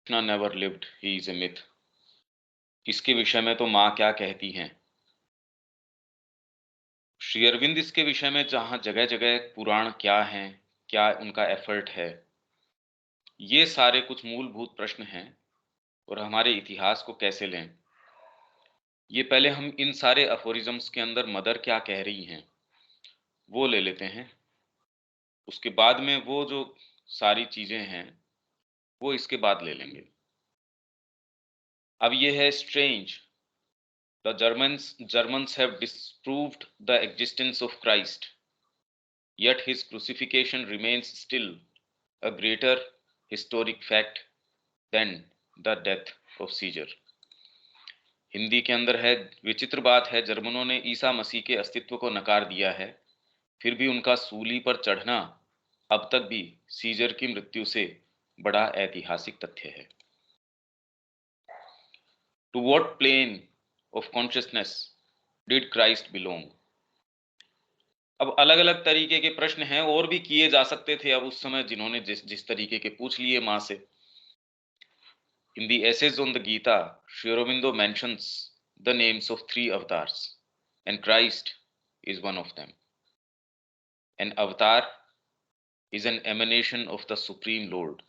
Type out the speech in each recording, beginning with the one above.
Krishna never lived, he is a myth. इसके विषय में तो माँ क्या कहती हैं। श्री अरविंद इसके विषय में जहाँ जगह जगह पुराण क्या हैं, क्या उनका एफर्ट है, ये सारे कुछ मूलभूत प्रश्न हैं। और हमारे इतिहास को कैसे लें, ये पहले हम इन सारे अफोरिज्म्स के अंदर मदर क्या कह रही हैं वो ले लेते हैं। उसके बाद में वो जो सारी चीजें हैं वो इसके बाद ले लेंगे। अब ये है strange, the Germans have disproved the existence of Christ, yet his crucifixion remains still a greater historic fact than the death of Caesar। Hindi के अंदर है, विचित्र बात है, जर्मनों ने ईसा मसीह के अस्तित्व को नकार दिया है, फिर भी उनका सूली पर चढ़ना अब तक भी सीजर की मृत्यु से बड़ा ऐतिहासिक तथ्य है। To what plane of consciousness did Christ belong. अब अलग अलग तरीके के प्रश्न हैं और भी किए जा सकते थे अब उस समय जिन्होंने जिस जिस तरीके के पूछ लिए माँ से। In the essays on the Gita, Shri Aurobindo mentions the names of 3 avatars and Christ is one of them. An avatar is an emanation of the Supreme Lord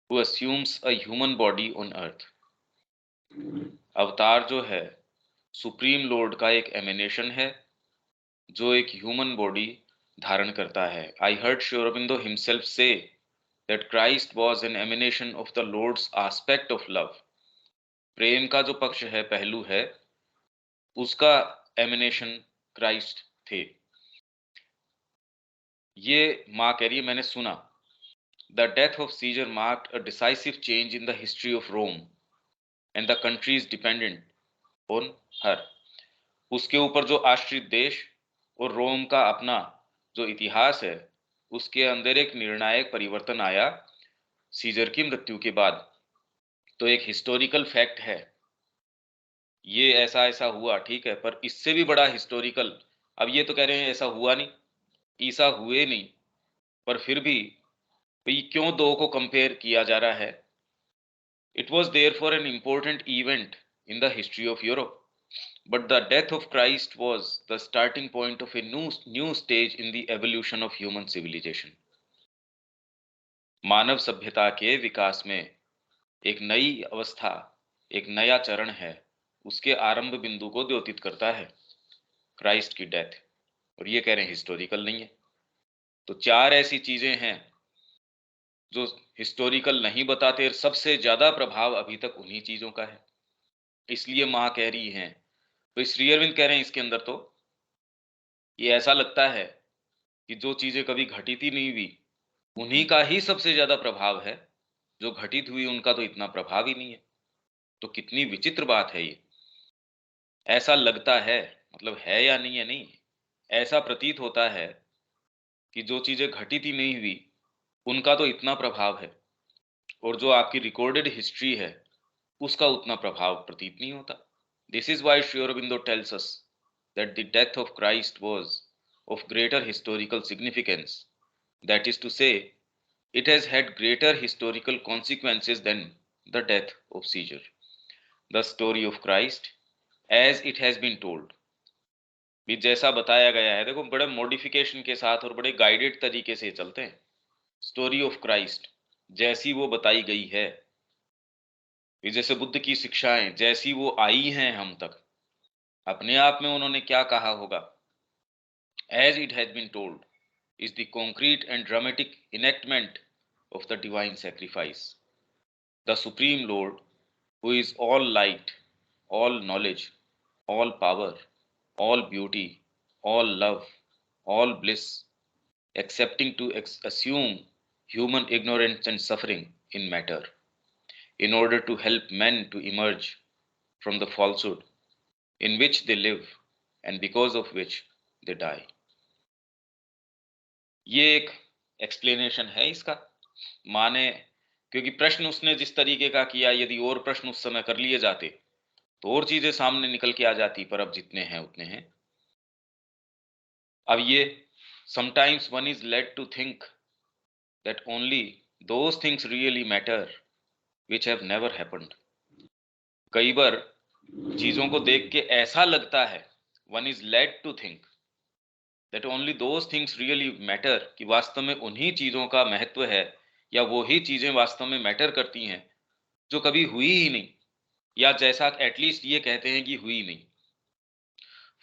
who assumes a human body on earth। अवतार जो है supreme Lord का एक ammunition है जो एक human body धारण करता है। I heard Shri Aurobindo himself say that Christ was an emanation of the lord's aspect of love. प्रेम का जो पक्ष है, पहलू है, उसका एमिनेशन क्राइस्ट थे। ये माँ कह रही है, मैंने सुना। The death of Caesar marked a decisive change in the history of Rome and the country is dependent on her. उसके ऊपर जो आश्रित देश और रोम का अपना जो इतिहास है, उसके अंदर एक निर्णायक परिवर्तन आया सीजर की मृत्यु के बाद। तो एक हिस्टोरिकल फैक्ट है, ये ऐसा ऐसा हुआ, ठीक है, पर इससे भी बड़ा हिस्टोरिकल, अब ये तो कह रहे हैं ऐसा हुआ नहीं, ईसा हुए नहीं, पर फिर भी भाई क्यों दो को कंपेयर किया जा रहा है। It was there for an important event in the history of Europe, but the death of Christ was the starting point of a new stage in the evolution of human civilization। मानव सभ्यता के विकास में एक नई अवस्था, एक नया चरण है, उसके आरंभ बिंदु को द्योतित करता है क्राइस्ट की डेथ। और ये कह रहे हैं हिस्टोरिकल नहीं है। तो 4 ऐसी चीजें हैं जो हिस्टोरिकल नहीं बताते, सबसे ज्यादा प्रभाव अभी तक उन्हीं चीजों का है। इसलिए माँ कह रही हैं, तो श्री अरविंद कह रहे हैं इसके अंदर तो ये ऐसा लगता है कि जो चीजें कभी घटित ही नहीं हुई उन्हीं का ही सबसे ज्यादा प्रभाव है, जो घटित हुई उनका तो इतना प्रभाव ही नहीं है। तो कितनी विचित्र बात है ये। ऐसा लगता है, मतलब है या नहीं है, नहीं, ऐसा प्रतीत होता है कि जो चीजें घटित ही नहीं हुई उनका तो इतना प्रभाव है, और जो आपकी रिकॉर्डेड हिस्ट्री है उसका उतना प्रभाव प्रतीत नहीं होता। This is why Shri Aurobindo tells us that the death of Christ was of greater historical significance, that is to say it has had greater historical consequences than the death of Caesar। The story of Christ as it has been told, भी जैसा बताया गया है, देखो बड़े modification के साथ और बड़े गाइडेड तरीके से चलते हैं। स्टोरी ऑफ क्राइस्ट जैसी वो बताई गई है, जैसे बुद्ध की शिक्षाएं जैसी वो आई हैं हम तक, अपने आप में उन्होंने क्या कहा होगा, as it has been told is the concrete and dramatic enactment of the divine sacrifice। The Supreme Lord, who is all light, all knowledge, all power, all beauty, all love, all bliss, accepting to assume human ignorance and suffering in matter, in order to help men to emerge from the falsehood in which they live and because of which they die। ये एक explanation है इसका, माने, क्योंकि प्रश्न उसने जिस तरीके का किया, यदि और प्रश्न उस समय कर लिए जाते तो और चीजें सामने निकल के आ जाती, पर अब जितने हैं उतने हैं। अब ये sometimes one is led to think that only those things really matter which have never happened. कई बार चीजों को देख के ऐसा लगता है, one is led to think that only those things really matter, कि वास्तव में उन्हीं चीजों का महत्व है या वो ही चीजें वास्तव में मैटर करती हैं जो कभी हुई ही नहीं, या जैसा एटलीस्ट ये कहते हैं कि हुई नहीं.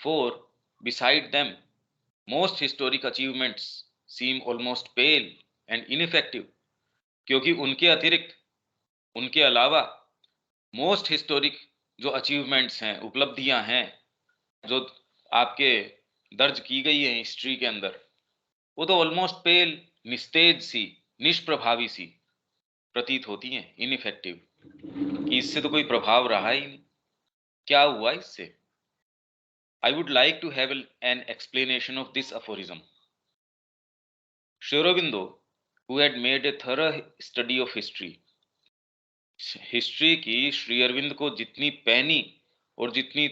For beside them, most historic achievements seem almost pale and ineffective. क्योंकि उनके अतिरिक्त, उनके अलावा मोस्ट हिस्टोरिक जो अचीवमेंट्स हैं, उपलब्धियां हैं जो आपके दर्ज की गई है हिस्ट्री के अंदर, वो तो ऑलमोस्ट पेल, निस्तेज सी, निष्प्रभावी सी प्रतीत होती हैं, इनइफेक्टिव, कि इससे तो कोई प्रभाव रहा ही नहीं, क्या हुआ इससे. I would like to have an explanation of this aphorism. Sri Aurobindo, who had made a thorough study of history, history की श्री अरविंद को जितनी पैनी और जितनी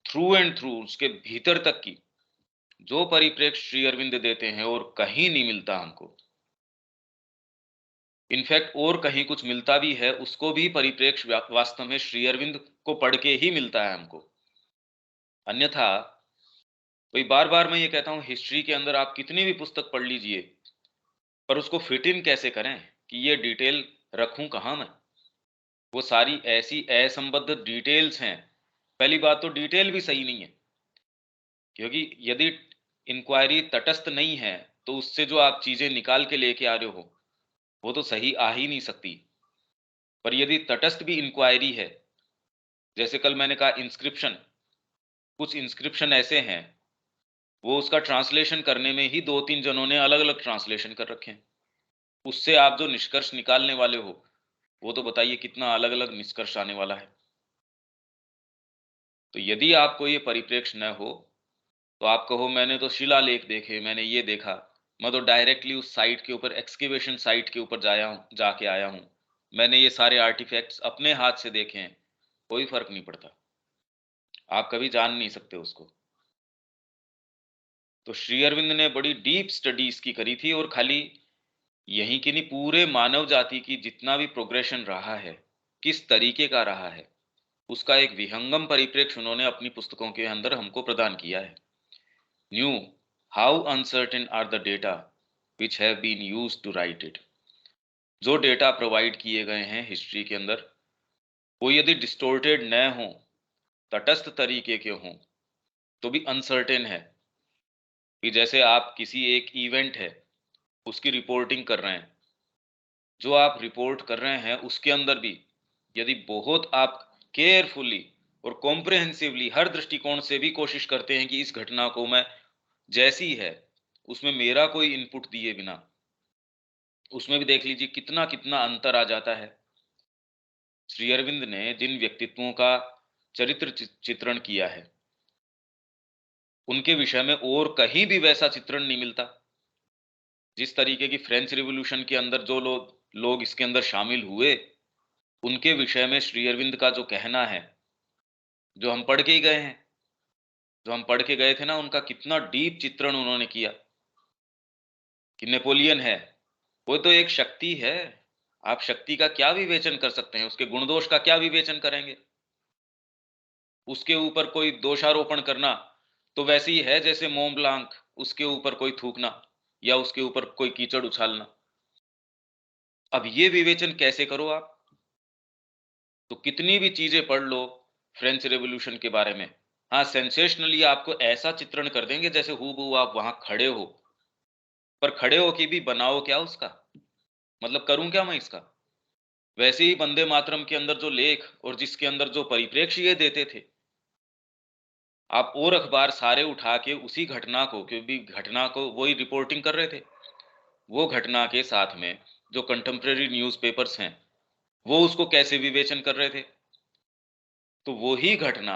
थ्रू एंड थ्रू उसके भीतर तक की जो परिप्रेक्ष्य श्री अरविंद देते हैं और कहीं नहीं मिलता हमको. इनफैक्ट और कहीं कुछ मिलता भी है, उसको भी परिप्रेक्ष्य वास्तव में श्री अरविंद को पढ़ के ही मिलता है हमको. अन्यथा वही बार बार मैं ये कहता हूं, हिस्ट्री के अंदर आप कितनी भी पुस्तक पढ़ लीजिए, पर उसको फिट इन कैसे करें कि ये डिटेल रखूं कहां मैं. वो सारी ऐसी असंबद्ध डिटेल्स हैं. पहली बात तो डिटेल भी सही नहीं है, क्योंकि यदि इंक्वायरी तटस्थ नहीं है तो उससे जो आप चीजें निकाल के लेके आ रहे हो वो तो सही आ ही नहीं सकती. पर यदि तटस्थ भी इंक्वायरी है, जैसे कल मैंने कहा इंस्क्रिप्शन, कुछ इंस्क्रिप्शन ऐसे हैं वो उसका ट्रांसलेशन करने में ही 2-3 जनों ने अलग अलग ट्रांसलेशन कर रखे हैं. उससे आप जो निष्कर्ष निकालने वाले हो वो तो बताइए कितना अलग अलग निष्कर्ष आने वाला है. तो यदि आपको ये परिप्रेक्ष्य न हो तो आप कहो मैंने तो शिलालेख देखे, मैंने ये देखा, मैं तो डायरेक्टली उस साइट के ऊपर, एक्सकेवेशन साइट के ऊपर जाके आया हूं, मैंने ये सारे आर्टिफैक्ट्स अपने हाथ से देखे हैं, कोई फर्क नहीं पड़ता, आप कभी जान नहीं सकते उसको. तो श्री अरविंद ने बड़ी डीप स्टडी इसकी करी थी, और खाली यहीं की नहीं, पूरे मानव जाति की जितना भी प्रोग्रेशन रहा है, किस तरीके का रहा है, उसका एक विहंगम परिप्रेक्ष्य उन्होंने अपनी पुस्तकों के अंदर हमको प्रदान किया है. Knew how uncertain are the data which have been used to write it. जो डेटा प्रोवाइड किए गए हैं हिस्ट्री के अंदर, वो यदि डिस्टोर्टेड न हो, तटस्थ तरीके के हों, तो भी अनसर्टेन है. कि जैसे आप किसी एक इवेंट है उसकी रिपोर्टिंग कर रहे हैं, जो आप रिपोर्ट कर रहे हैं उसके अंदर भी यदि बहुत आप केयरफुली और कॉम्प्रिहेंसिवली हर दृष्टिकोण से भी कोशिश करते हैं कि इस घटना को मैं जैसी है उसमें मेरा कोई इनपुट दिए बिना, उसमें भी देख लीजिए कितना कितना अंतर आ जाता है. श्री अरविंद ने जिन व्यक्तित्वों का चरित्र चित्रण किया है, उनके विषय में और कहीं भी वैसा चित्रण नहीं मिलता. जिस तरीके की फ्रेंच रिवॉल्यूशन के अंदर जो लोग इसके अंदर शामिल हुए, उनके विषय में श्री अरविंद का जो कहना है, जो हम पढ़ के ही गए हैं, जो हम पढ़ के गए थे ना, उनका कितना डीप चित्रण उन्होंने किया. कि नेपोलियन है, वो तो एक शक्ति है, आप शक्ति का क्या विवेचन कर सकते हैं, उसके गुण दोष का क्या विवेचन करेंगे. उसके ऊपर कोई दोषारोपण करना तो वैसे ही है जैसे मोम ब्लांक, उसके ऊपर कोई थूकना या उसके ऊपर कोई कीचड़ उछालना. अब ये विवेचन कैसे करो आप. तो कितनी भी चीजें पढ़ लो फ्रेंच रेवोल्यूशन के बारे में, हाँ सेंसेशनली आपको ऐसा चित्रण कर देंगे जैसे हूबहू आप वहां खड़े हो, पर खड़े हो के भी बनाओ क्या उसका, मतलब करूं क्या मैं इसका. वैसे ही वंदे मातरम के अंदर जो लेख और जिसके अंदर जो परिप्रेक्ष्य ये देते थे, आप और अखबार सारे उठा के उसी घटना को, क्योंकि घटना को वही रिपोर्टिंग कर रहे थे, वो घटना के साथ में जो कंटेम्प्रेरी न्यूज़पेपर्स हैं वो उसको कैसे विवेचन कर रहे थे. तो वो ही घटना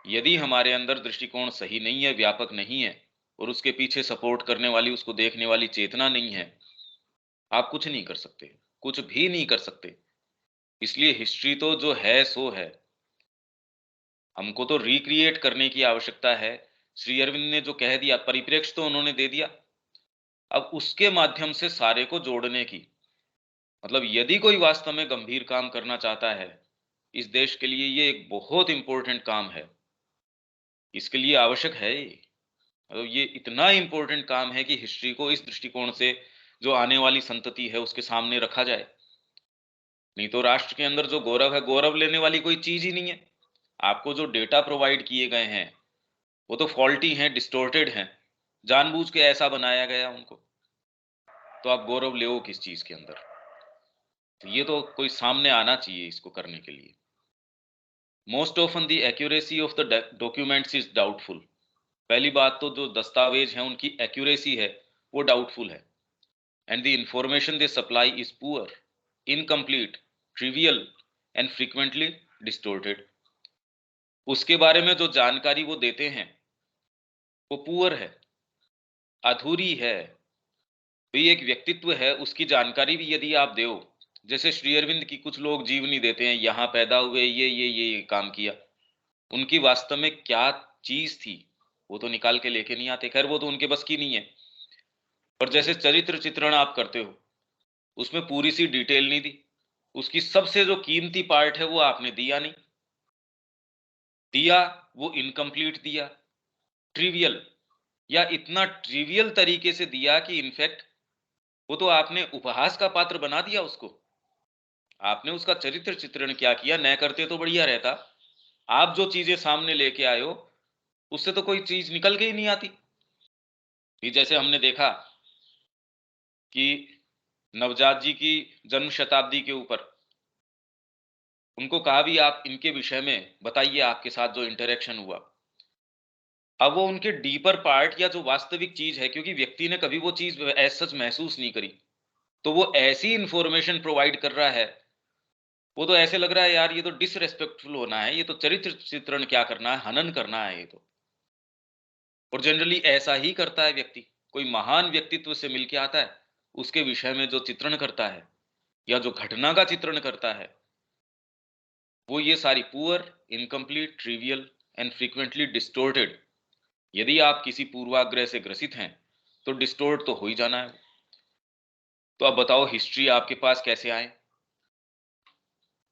यदि हमारे अंदर दृष्टिकोण सही नहीं है, व्यापक नहीं है, और उसके पीछे सपोर्ट करने वाली, उसको देखने वाली चेतना नहीं है, आप कुछ नहीं कर सकते, कुछ भी नहीं कर सकते. इसलिए हिस्ट्री तो जो है सो है, हमको तो रिक्रिएट करने की आवश्यकता है. श्री अरविंद ने जो कह दिया, परिप्रेक्ष्य तो उन्होंने दे दिया, अब उसके माध्यम से सारे को जोड़ने की, मतलब यदि कोई वास्तव में गंभीर काम करना चाहता है इस देश के लिए, ये एक बहुत इंपॉर्टेंट काम है, इसके लिए आवश्यक है ये। मतलब ये इतना इंपॉर्टेंट काम है कि हिस्ट्री को इस दृष्टिकोण से जो आने वाली संतति है उसके सामने रखा जाए। नहीं तो राष्ट्र के अंदर जो गौरव है, गौरव लेने वाली कोई चीज ही नहीं है। आपको जो डेटा प्रोवाइड किए गए हैं वो तो फॉल्टी हैं, डिस्टोर्टेड हैं, जानबूझ के ऐसा बनाया गया उनको, तो आप गौरव ले किस चीज के अंदर? तो ये तो कोई सामने आना चाहिए इसको करने के लिए। Most often the accuracy of the documents is doubtful. पहली बात तो जो दस्तावेज हैं उनकी एक्यूरेसी है वो डाउटफुल है। And the information they supply is poor, incomplete, trivial and frequently distorted. उसके बारे में जो जानकारी वो देते हैं वो पुअर है, अधूरी है। भाई एक व्यक्तित्व है, उसकी जानकारी भी यदि आप दो, जैसे श्री अरविंद की कुछ लोग जीवनी देते हैं, यहाँ पैदा हुए, ये काम किया, उनकी वास्तव में क्या चीज थी वो तो निकाल के लेके नहीं आते। खैर वो तो उनके बस की नहीं है। और जैसे चरित्र चित्रण आप करते हो, उसमें पूरी सी डिटेल नहीं दी, उसकी सबसे जो कीमती पार्ट है वो आपने दिया नहीं, दिया वो इनकम्प्लीट दिया, ट्रिवियल, या इतना ट्रिवियल तरीके से दिया कि इनफैक्ट वो तो आपने उपहास का पात्र बना दिया उसको। आपने उसका चरित्र चित्रण क्या किया, न करते तो बढ़िया रहता। आप जो चीजें सामने लेके आए हो उससे तो कोई चीज निकल के ही नहीं आती। ये जैसे हमने देखा कि नवजात जी की जन्म शताब्दी के ऊपर उनको कहा भी आप इनके विषय में बताइए, आपके साथ जो इंटरेक्शन हुआ। अब वो उनके डीपर पार्ट या जो वास्तविक चीज है, क्योंकि व्यक्ति ने कभी वो चीज एज सच महसूस नहीं करी, तो वो ऐसी इंफॉर्मेशन प्रोवाइड कर रहा है, वो तो ऐसे लग रहा है यार ये तो डिसरेस्पेक्टफुल होना है, ये तो चरित्र चित्रण क्या करना है, हनन करना है ये तो। और जनरली ऐसा ही करता है व्यक्ति, कोई महान व्यक्तित्व से मिलके आता है, उसके विषय में जो चित्रण करता है या जो घटना का चित्रण करता है, वो ये सारी poor, incomplete, trivial and frequently distorted. यदि आप किसी पूर्वाग्रह से ग्रसित हैं तो डिस्टोर्ट तो हो ही जाना है। तो अब बताओ हिस्ट्री आपके पास कैसे आए?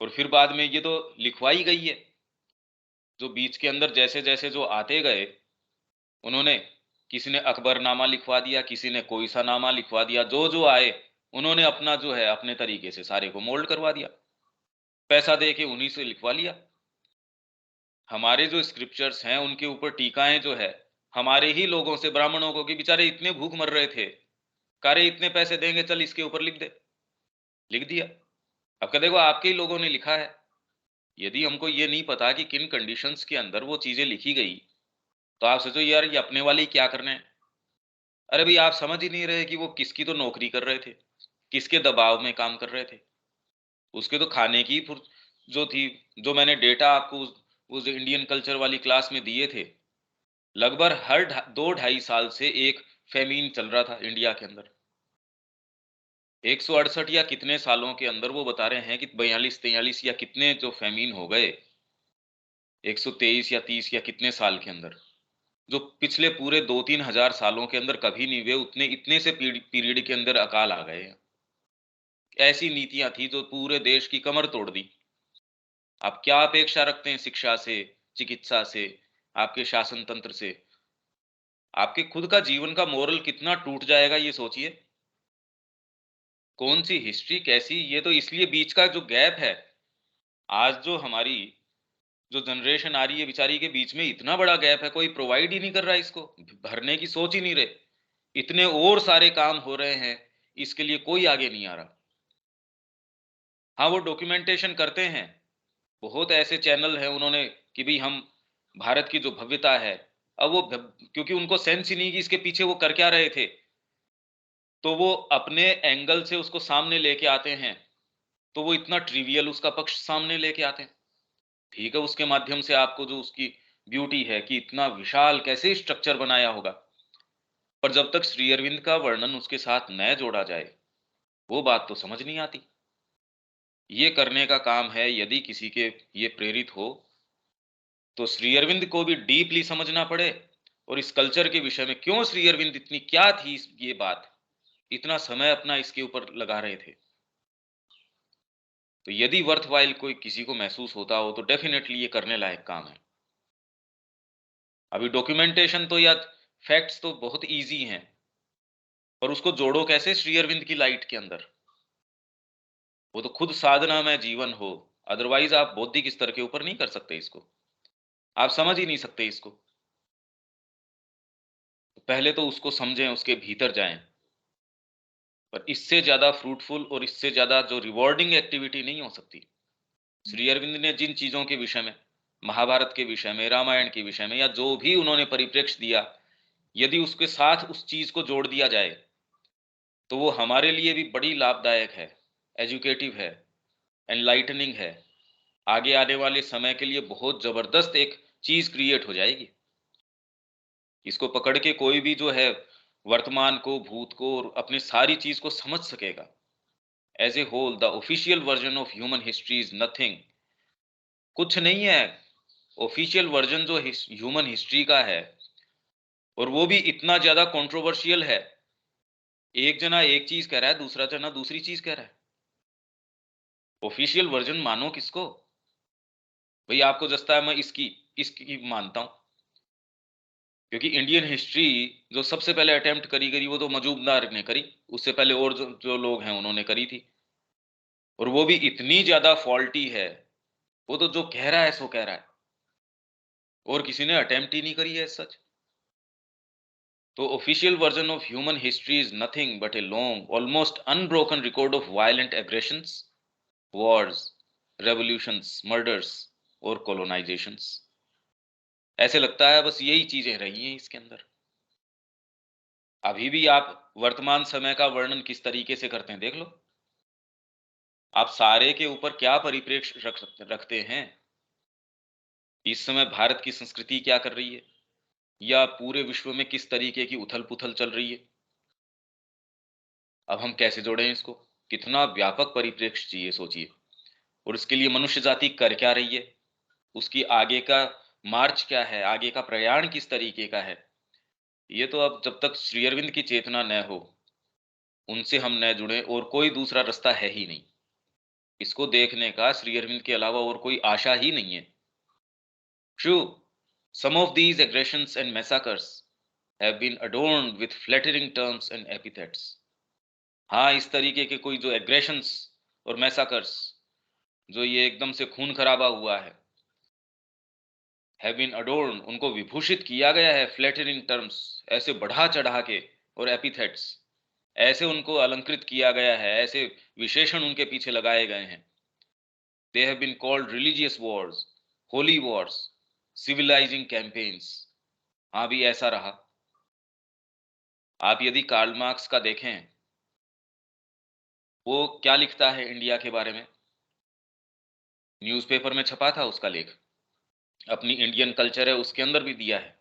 और फिर बाद में ये तो लिखवाई गई है, जो बीच के अंदर जैसे जैसे जो आते गए, उन्होंने, किसी ने अकबरनामा लिखवा दिया, किसी ने कोई सा नामा लिखवा दिया, जो जो आए उन्होंने अपना जो है अपने तरीके से सारे को मोल्ड करवा दिया, पैसा दे के उन्हीं से लिखवा लिया। हमारे जो स्क्रिप्चर्स हैं उनके ऊपर टीकाएं जो है हमारे ही लोगों से, ब्राह्मणों को, कि बेचारे इतने भूख मर रहे थे, कारे इतने पैसे देंगे, चल इसके ऊपर लिख दे, लिख दिया। अब क्या देखो आपके ही लोगों ने लिखा है। यदि हमको ये नहीं पता कि किन कंडीशंस के अंदर वो चीजें लिखी गई, तो आप सोचो यार ये अपने वाले ही क्या करने हैं। अरे भाई आप समझ ही नहीं रहे कि वो किसकी तो नौकरी कर रहे थे, किसके दबाव में काम कर रहे थे, उसके तो खाने की जो थी। जो मैंने डेटा आपको उस इंडियन कल्चर वाली क्लास में दिए थे, लगभग हर 2 ढाई साल से एक फेमीन चल रहा था इंडिया के अंदर। 168 या कितने सालों के अंदर वो बता रहे हैं कि 42 43 या कितने जो फेमीन हो गए, 123 या 30 या कितने साल के अंदर, जो पिछले पूरे 2-3 हजार सालों के अंदर कभी नहीं हुए, उतने इतने से पीरियड के अंदर अकाल आ गए। ऐसी नीतियां थी जो पूरे देश की कमर तोड़ दी। आप क्या अपेक्षा रखते हैं शिक्षा से, चिकित्सा से, आपके शासन तंत्र से? आपके खुद का जीवन का मोरल कितना टूट जाएगा ये सोचिए। कौन सी हिस्ट्री कैसी, ये तो इसलिए बीच का जो गैप है, आज जो हमारी जो जनरेशन आ रही है बेचारी के बीच में इतना बड़ा गैप है, कोई प्रोवाइड ही नहीं कर रहा, इसको भरने की सोच ही नहीं रहे। इतने और सारे काम हो रहे हैं, इसके लिए कोई आगे नहीं आ रहा। हाँ वो डॉक्यूमेंटेशन करते हैं, बहुत ऐसे चैनल हैं उन्होंने कि भाई हम भारत की जो भव्यता है, अब वो क्योंकि उनको सेंस ही नहीं कि इसके पीछे वो कर क्या रहे थे, तो वो अपने एंगल से उसको सामने लेके आते हैं, तो वो इतना ट्रिवियल उसका पक्ष सामने लेके आते हैं। ठीक है, उसके माध्यम से आपको जो उसकी ब्यूटी है कि इतना विशाल कैसे स्ट्रक्चर बनाया होगा, पर जब तक श्री अरविंद का वर्णन उसके साथ न जोड़ा जाए वो बात तो समझ नहीं आती। ये करने का काम है, यदि किसी के ये प्रेरित हो तो श्री अरविंद को भी डीपली समझना पड़े, और इस कल्चर के विषय में क्यों श्री अरविंद इतनी क्या थी ये बात, इतना समय अपना इसके ऊपर लगा रहे थे। तो यदि वर्थवाइल कोई किसी को महसूस होता हो तो डेफिनेटली ये करने लायक काम है। अभी डॉक्यूमेंटेशन तो या फैक्ट्स तो बहुत इजी हैं, पर उसको जोड़ो कैसे श्री अरविंद की लाइट के अंदर? वो तो खुद साधना में जीवन हो, अदरवाइज आप बौद्धिक स्तर के ऊपर नहीं कर सकते इसको, आप समझ ही नहीं सकते इसको। पहले तो उसको समझें, उसके भीतर जाएं। पर इससे ज्यादा फ्रूटफुल और इससे ज्यादा जो रिवॉर्डिंग एक्टिविटी नहीं हो सकती। श्री अरविंद ने जिन चीजों के विषय में, महाभारत के विषय में, रामायण के विषय में, या जो भी उन्होंने परिप्रेक्ष्य दिया, यदि उसके साथ उस चीज को जोड़ दिया जाए तो वो हमारे लिए भी बड़ी लाभदायक है, एजुकेटिव है, एनलाइटनिंग है। आगे आने वाले समय के लिए बहुत जबरदस्त एक चीज क्रिएट हो जाएगी। इसको पकड़ के कोई भी जो है वर्तमान को, भूत को और अपनी सारी चीज को समझ सकेगा। As a whole the official version of human history is nothing, कुछ नहीं है। ऑफिशियल वर्जन जो ह्यूमन हिस्ट्री का है, और वो भी इतना ज्यादा कंट्रोवर्शियल है। एक जना एक चीज कह रहा है, दूसरा जना दूसरी चीज कह रहा है। ऑफिशियल वर्जन मानो किसको? भाई आपको जस्ता है मैं इसकी इसकी मानता हूं, क्योंकि इंडियन हिस्ट्री जो सबसे पहले अटेम्प्ट करी गई वो तो मजूमदार ने करी, उससे पहले और जो लोग हैं उन्होंने करी थी, और वो भी इतनी ज्यादा फॉल्टी है। वो तो जो कह रहा है सो कह रहा है, और किसी ने अटेम्प्ट ही नहीं करी है सच। तो official version of human history is nothing but a long almost unbroken record of violent aggressions, Wars, revolutions, murders और कॉलोनाइजेशंस। ऐसे लगता है बस यही चीजें रही हैं इसके अंदर। अभी भी आप वर्तमान समय का वर्णन किस तरीके से करते हैं देख लो। आप सारे के ऊपर क्या परिप्रेक्ष्य रखते हैं? इस समय भारत की संस्कृति क्या कर रही है, या पूरे विश्व में किस तरीके की उथल पुथल चल रही है? अब हम कैसे जोड़ें इसको? कितना व्यापक परिप्रेक्ष्य चाहिए सोचिए। और इसके लिए मनुष्य जाति कर क्या रही है, उसकी आगे का मार्च क्या है, आगे का प्रयाण किस तरीके का है? ये तो अब जब तक श्री अरविंद की चेतना न हो, उनसे हम न जुड़े, और कोई दूसरा रास्ता है ही नहीं। इसको देखने का श्री अरविंद के अलावा और कोई आशा ही नहीं है। True, some of these aggressions and massacres have been adorned with flattering terms and epithets. हाँ, इस तरीके के कोई जो एग्रेशंस और मैसाकर्स, जो ये एकदम से खून खराबा हुआ है, हैव बीन अडोर्न, उनको विभूषित किया गया है फ्लैटरिंग टर्म्स, ऐसे बढ़ा चढ़ा के, और एपिथेट्स, ऐसे उनको अलंकृत किया गया है, ऐसे विशेषण उनके पीछे लगाए गए हैं। They have been called religious wars, holy wars, civilizing campaigns. हाँ भी ऐसा रहा। आप यदि कार्ल मार्क्स का देखें, वो क्या लिखता है इंडिया के बारे में, न्यूज़पेपर में छपा था उसका लेख, अपनी इंडियन कल्चर है उसके अंदर भी दिया है।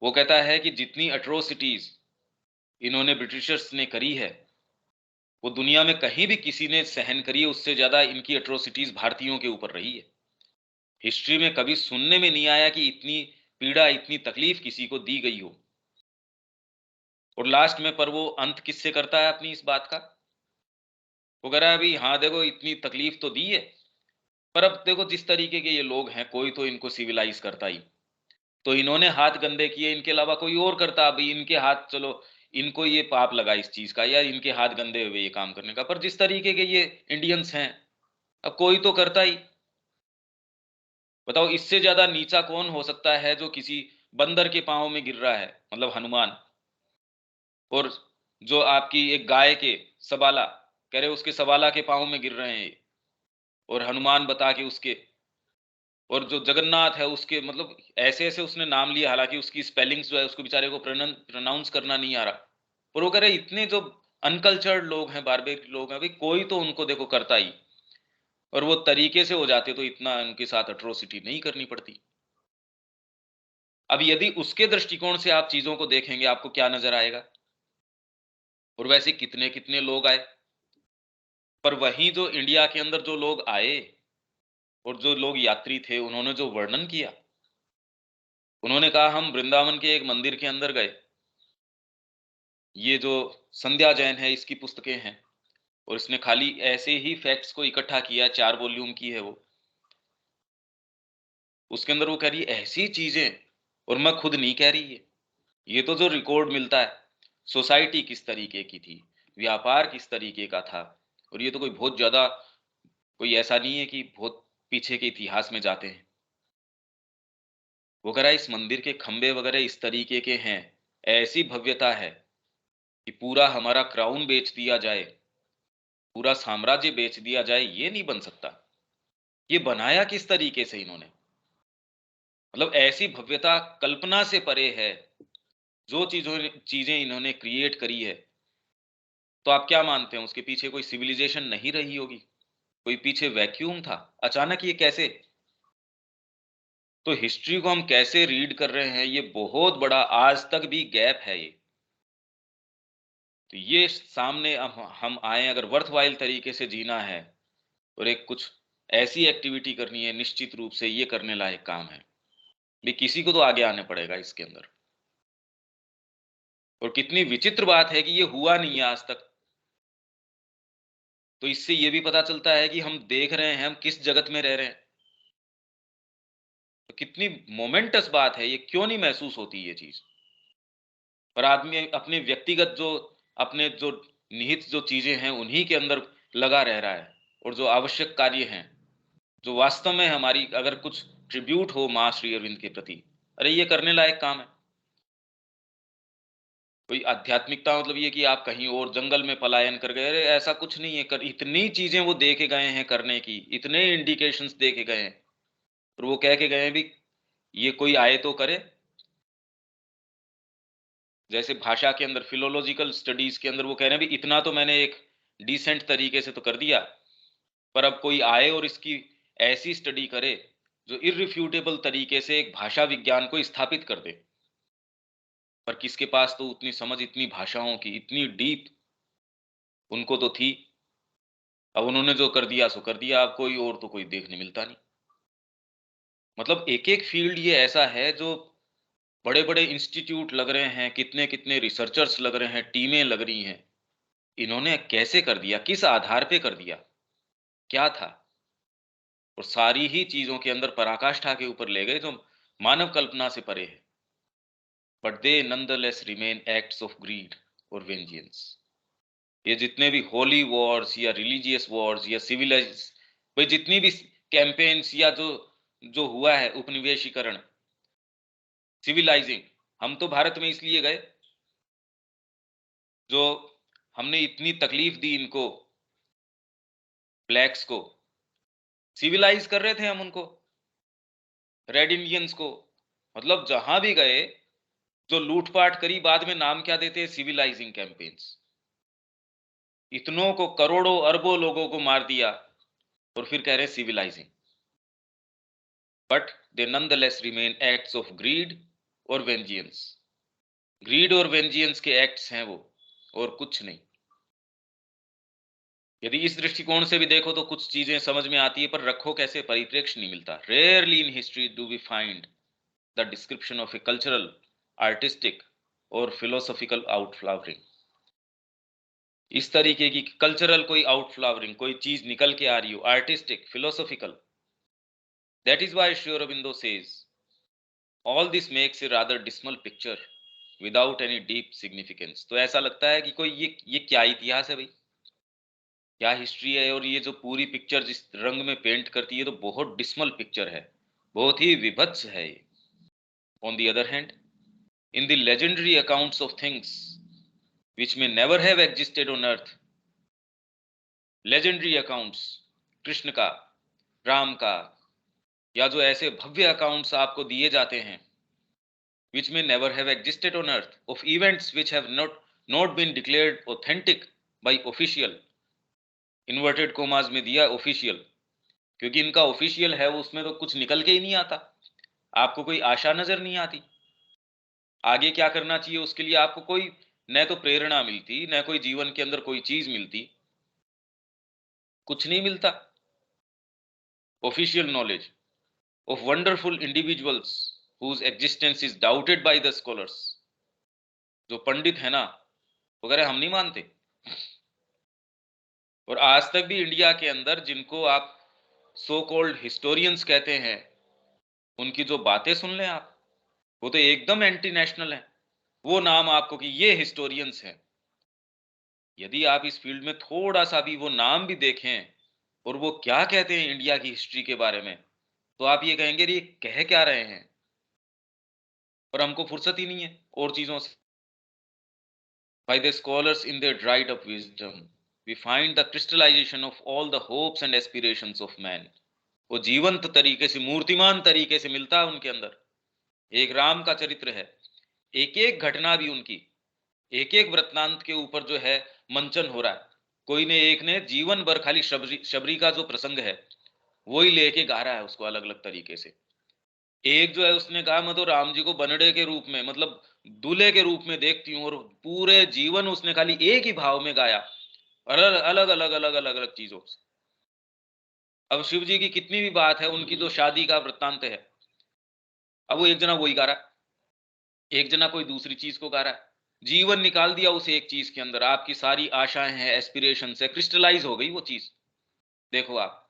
वो कहता है कि जितनी अट्रोसिटीज इन्होंने ब्रिटिशर्स ने करी है, वो दुनिया में कहीं भी किसी ने सहन करी है, उससे ज्यादा इनकी अट्रोसिटीज भारतीयों के ऊपर रही है। हिस्ट्री में कभी सुनने में नहीं आया कि इतनी पीड़ा, इतनी तकलीफ किसी को दी गई हो। और लास्ट में पर वो अंत किससे करता है अपनी इस बात का? वो कह रहा है अभी हाँ देखो इतनी तकलीफ तो दी है, पर अब देखो जिस तरीके के ये लोग हैं, कोई तो इनको सिविलाइज करता ही। तो इन्होंने हाथ गंदे किए, इनके अलावा कोई और करता, अभी इनके हाथ, चलो इनको ये पाप लगा इस चीज का, या इनके हाथ गंदे हुए ये काम करने का, पर जिस तरीके के ये इंडियंस हैं, अब कोई तो करता ही। बताओ इससे ज्यादा नीचा कौन हो सकता है जो किसी बंदर के पांव में गिर रहा है, मतलब हनुमान, और जो आपकी एक गाय के सबाला, कह रहे उसके सबाला के पांव में गिर रहे हैं ये, और हनुमान बता के उसके, और जो जगन्नाथ है उसके, मतलब ऐसे ऐसे उसने नाम लिया, हालांकि उसकी स्पेलिंग्स जो है उसको बेचारे को प्रोनाउंस करना नहीं आ रहा। पर वो कह रहे इतने जो अनकल्चर्ड लोग हैं, बारबेक लोग हैं, भाई कोई तो उनको देखो करता ही, और वो तरीके से हो जाते तो इतना उनके साथ अट्रोसिटी नहीं करनी पड़ती। अब यदि उसके दृष्टिकोण से आप चीजों को देखेंगे, आपको क्या नजर आएगा? और वैसे कितने कितने लोग आए, पर वहीं जो इंडिया के अंदर जो लोग आए, और जो लोग यात्री थे, उन्होंने जो वर्णन किया, उन्होंने कहा हम वृंदावन के एक मंदिर के अंदर गए, ये जो संध्या जैन है इसकी पुस्तकें हैं, और इसने खाली ऐसे ही फैक्ट्स को इकट्ठा किया, 4 वॉल्यूम की है वो। उसके अंदर वो कह रही है ऐसी चीजें, और मैं खुद नहीं कह रही है। ये तो जो रिकॉर्ड मिलता है, सोसाइटी किस तरीके की थी, व्यापार किस तरीके का था, और ये तो कोई बहुत ज्यादा, कोई ऐसा नहीं है कि बहुत पीछे के इतिहास में जाते हैं। वो कह रहा है इस मंदिर के खंबे वगैरह इस तरीके के हैं, ऐसी भव्यता है कि पूरा हमारा क्राउन बेच दिया जाए, पूरा साम्राज्य बेच दिया जाए, ये नहीं बन सकता। ये बनाया किस तरीके से इन्होंने, मतलब ऐसी भव्यता कल्पना से परे है। जो चीजें इन्होंने क्रिएट करी है, तो आप क्या मानते हैं उसके पीछे कोई सिविलाइजेशन नहीं रही होगी, कोई पीछे वैक्यूम था, अचानक ये कैसे? तो हिस्ट्री को हम कैसे रीड कर रहे हैं, ये बहुत बड़ा आज तक भी गैप है ये। तो ये सामने अब हम आए, अगर वर्थवाइल तरीके से जीना है और एक कुछ ऐसी एक्टिविटी करनी है, निश्चित रूप से ये करने लायक काम है भी, किसी को तो आगे आने पड़ेगा इसके अंदर। और कितनी विचित्र बात है कि ये हुआ नहीं है आज तक। तो इससे ये भी पता चलता है कि हम देख रहे हैं हम किस जगत में रह रहे हैं। तो कितनी मोमेंटस बात है ये, क्यों नहीं महसूस होती ये चीज? पर आदमी अपने व्यक्तिगत जो, अपने जो निहित जो चीजें हैं उन्हीं के अंदर लगा रह रहा है, और जो आवश्यक कार्य हैं, जो वास्तव में हमारी अगर कुछ ट्रिब्यूट हो मां श्री अरविंद के प्रति, अरे ये करने लायक काम है। कोई आध्यात्मिकता मतलब ये कि आप कहीं और जंगल में पलायन कर गए, अरे ऐसा कुछ नहीं है। कर इतनी चीजें वो दे के गए हैं करने की, इतने इंडिकेशंस दे के गए हैं, और वो कह के गए हैं भी ये कोई आए तो करे। जैसे भाषा के अंदर फिलोलॉजिकल स्टडीज के अंदर वो कह रहे हैं भी इतना तो मैंने एक डिसेंट तरीके से तो कर दिया, पर अब कोई आए और इसकी ऐसी स्टडी करे जो इररिफ्यूटेबल तरीके से एक भाषा विज्ञान को स्थापित कर दे। पर किसके पास तो उतनी समझ, इतनी भाषाओं की इतनी डीप उनको तो थी। अब उन्होंने जो कर दिया सो कर दिया, अब कोई और तो कोई देखने मिलता नहीं। मतलब एक एक फील्ड ये ऐसा है जो बड़े बड़े इंस्टीट्यूट लग रहे हैं, कितने कितने रिसर्चर्स लग रहे हैं, टीमें लग रही हैं। इन्होंने कैसे कर दिया, किस आधार पे कर दिया, क्या था? और सारी ही चीजों के अंदर पराकाष्ठा के ऊपर ले गए जो मानव कल्पना से परे है। But they nonetheless remain acts of greed और वेंजियंस। ये जितने भी होली वॉर्स या रिलीजियस वॉर्स या सिविलाइज, भाई जितनी भी कैंपेन्स या जो जो हुआ है उपनिवेशीकरण, सिविलाइजिंग, हम तो भारत में इसलिए गए, जो हमने इतनी तकलीफ दी इनको, ब्लैक्स को सिविलाइज कर रहे थे हम उनको, रेड इंडियंस को। मतलब जहां भी गए, जो लूटपाट करी, बाद में नाम क्या देते हैं, सिविलाइजिंग कैंपेन्स। इतनों को, करोड़ों अरबों लोगों को मार दिया, और फिर कह रहे civilizing. But they nonetheless remain acts of greed और वेंजियंस। ग्रीड और वेंजियंस के एक्ट्स हैं वो, और कुछ नहीं। यदि इस दृष्टिकोण से भी देखो तो कुछ चीजें समझ में आती है, पर रखो कैसे, परिप्रेक्ष्य नहीं मिलता। Rarely in history do we find the description of a cultural, artistic और फिलोसॉफिकल आउटफ्लावरिंग। इस तरीके की कल्चरल कोई आउटफ्लावरिंग, कोई चीज निकल के आ रही हो, artistic, philosophical. That is why Shri Aurobindo says all this makes a rather dismal picture without any deep significance. तो ऐसा लगता है कि कोई ये क्या इतिहास है भाई, क्या हिस्ट्री है, और ये जो पूरी पिक्चर जिस रंग में पेंट करती है, तो बहुत डिस्मल पिक्चर है, बहुत ही विभत्स है ये। On the other hand, in the legendary accounts of things which may never have existed on earth, legendary accounts, Krishna का, राम का, या जो ऐसे भव्य अकाउंट्स आपको दिए जाते हैं, which may never have existed on earth, of events which have not been declared authentic by official, inverted commas में दिया ऑफिशियल, क्योंकि इनका ऑफिशियल है उसमें तो कुछ निकल के ही नहीं आता, आपको कोई आशा नजर नहीं आती। आगे क्या करना चाहिए उसके लिए आपको कोई न तो प्रेरणा मिलती, न कोई जीवन के अंदर कोई चीज मिलती, कुछ नहीं मिलता। Official knowledge of wonderful individuals whose existence is doubted by the scholars। जो पंडित है ना, वो कह रहे हम नहीं मानते, और आज तक भी इंडिया के अंदर जिनको आप सो कॉल्ड हिस्टोरियंस कहते हैं, उनकी जो बातें सुन लें आप, वो तो एकदम एंटी नेशनल है। वो नाम आपको कि ये हिस्टोरियंस हैं, यदि आप इस फील्ड में थोड़ा सा भी वो नाम भी देखें और वो क्या कहते हैं इंडिया की हिस्ट्री के बारे में, तो आप ये कहेंगे ये कह क्या रहे हैं। और हमको फुर्सत ही नहीं है और चीजों से। By the scholars in their right of wisdom, we find the crystallization of all the hopes and aspirations of man. वो जीवंत तरीके से, मूर्तिमान तरीके से मिलता है उनके अंदर। एक राम का चरित्र है, एक एक घटना भी उनकी, एक एक वृत्तांत के ऊपर जो है मंचन हो रहा है। कोई ने एक ने जीवन भर खाली शबरी शबरी का जो प्रसंग है वही लेके गा रहा है उसको अलग अलग तरीके से। एक जो है उसने कहा मैं तो राम जी को बनड़े के रूप में, मतलब दूल्हे के रूप में देखती हूँ, और पूरे जीवन उसने खाली एक ही भाव में गाया, अलग अलग अलग अलग अलग अलग चीजों से। अब शिव जी की कितनी भी बात है, उनकी जो शादी का वृत्तांत है, अब वो एक जना वही गा रहा है, एक जना कोई दूसरी चीज को गा रहा है। जीवन निकाल दिया उस एक चीज के अंदर, आपकी सारी आशाएं हैं, एस्पिरेशन है, क्रिस्टलाइज हो गई वो चीज। देखो आप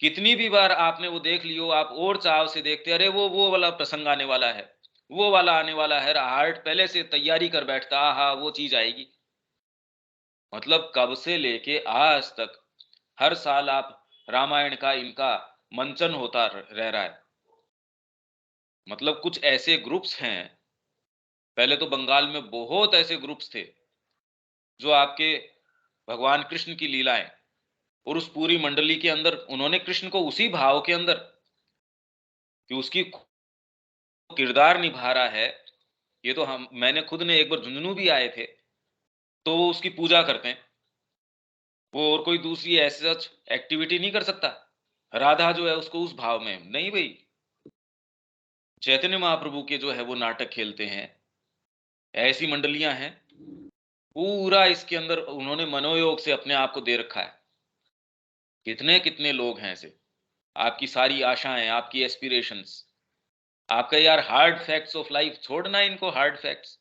कितनी भी बार आपने वो देख लियो, आप और चाव से देखते, अरे वो वाला प्रसंग आने वाला है, वो वाला आने वाला है, हार्ट पहले से तैयारी कर बैठता, हाँ वो चीज आएगी। मतलब कब से लेके आज तक हर साल आप रामायण का इनका मंचन होता रह रहा है। मतलब कुछ ऐसे ग्रुप्स हैं, पहले तो बंगाल में बहुत ऐसे ग्रुप्स थे जो आपके भगवान कृष्ण की लीलाएं, और उस पूरी मंडली के अंदर उन्होंने कृष्ण को उसी भाव के अंदर कि उसकी किरदार निभा रहा है। ये तो हम, मैंने खुद ने एक बार झुंझुनू भी आए थे, तो वो उसकी पूजा करते हैं। वो और कोई दूसरी ऐसी सच एक्टिविटी नहीं कर सकता। राधा जो है उसको उस भाव में नहीं भाई। चैतन्य महाप्रभु के जो है वो नाटक खेलते हैं, ऐसी मंडलियां हैं, पूरा इसके अंदर उन्होंने मनोयोग से अपने आप को दे रखा है। कितने कितने लोग हैं ऐसे, आपकी सारी आशाएं, आपकी एस्पिरेशंस, आपका यार हार्ड फैक्ट्स ऑफ लाइफ छोड़ना है इनको, हार्ड फैक्ट्स।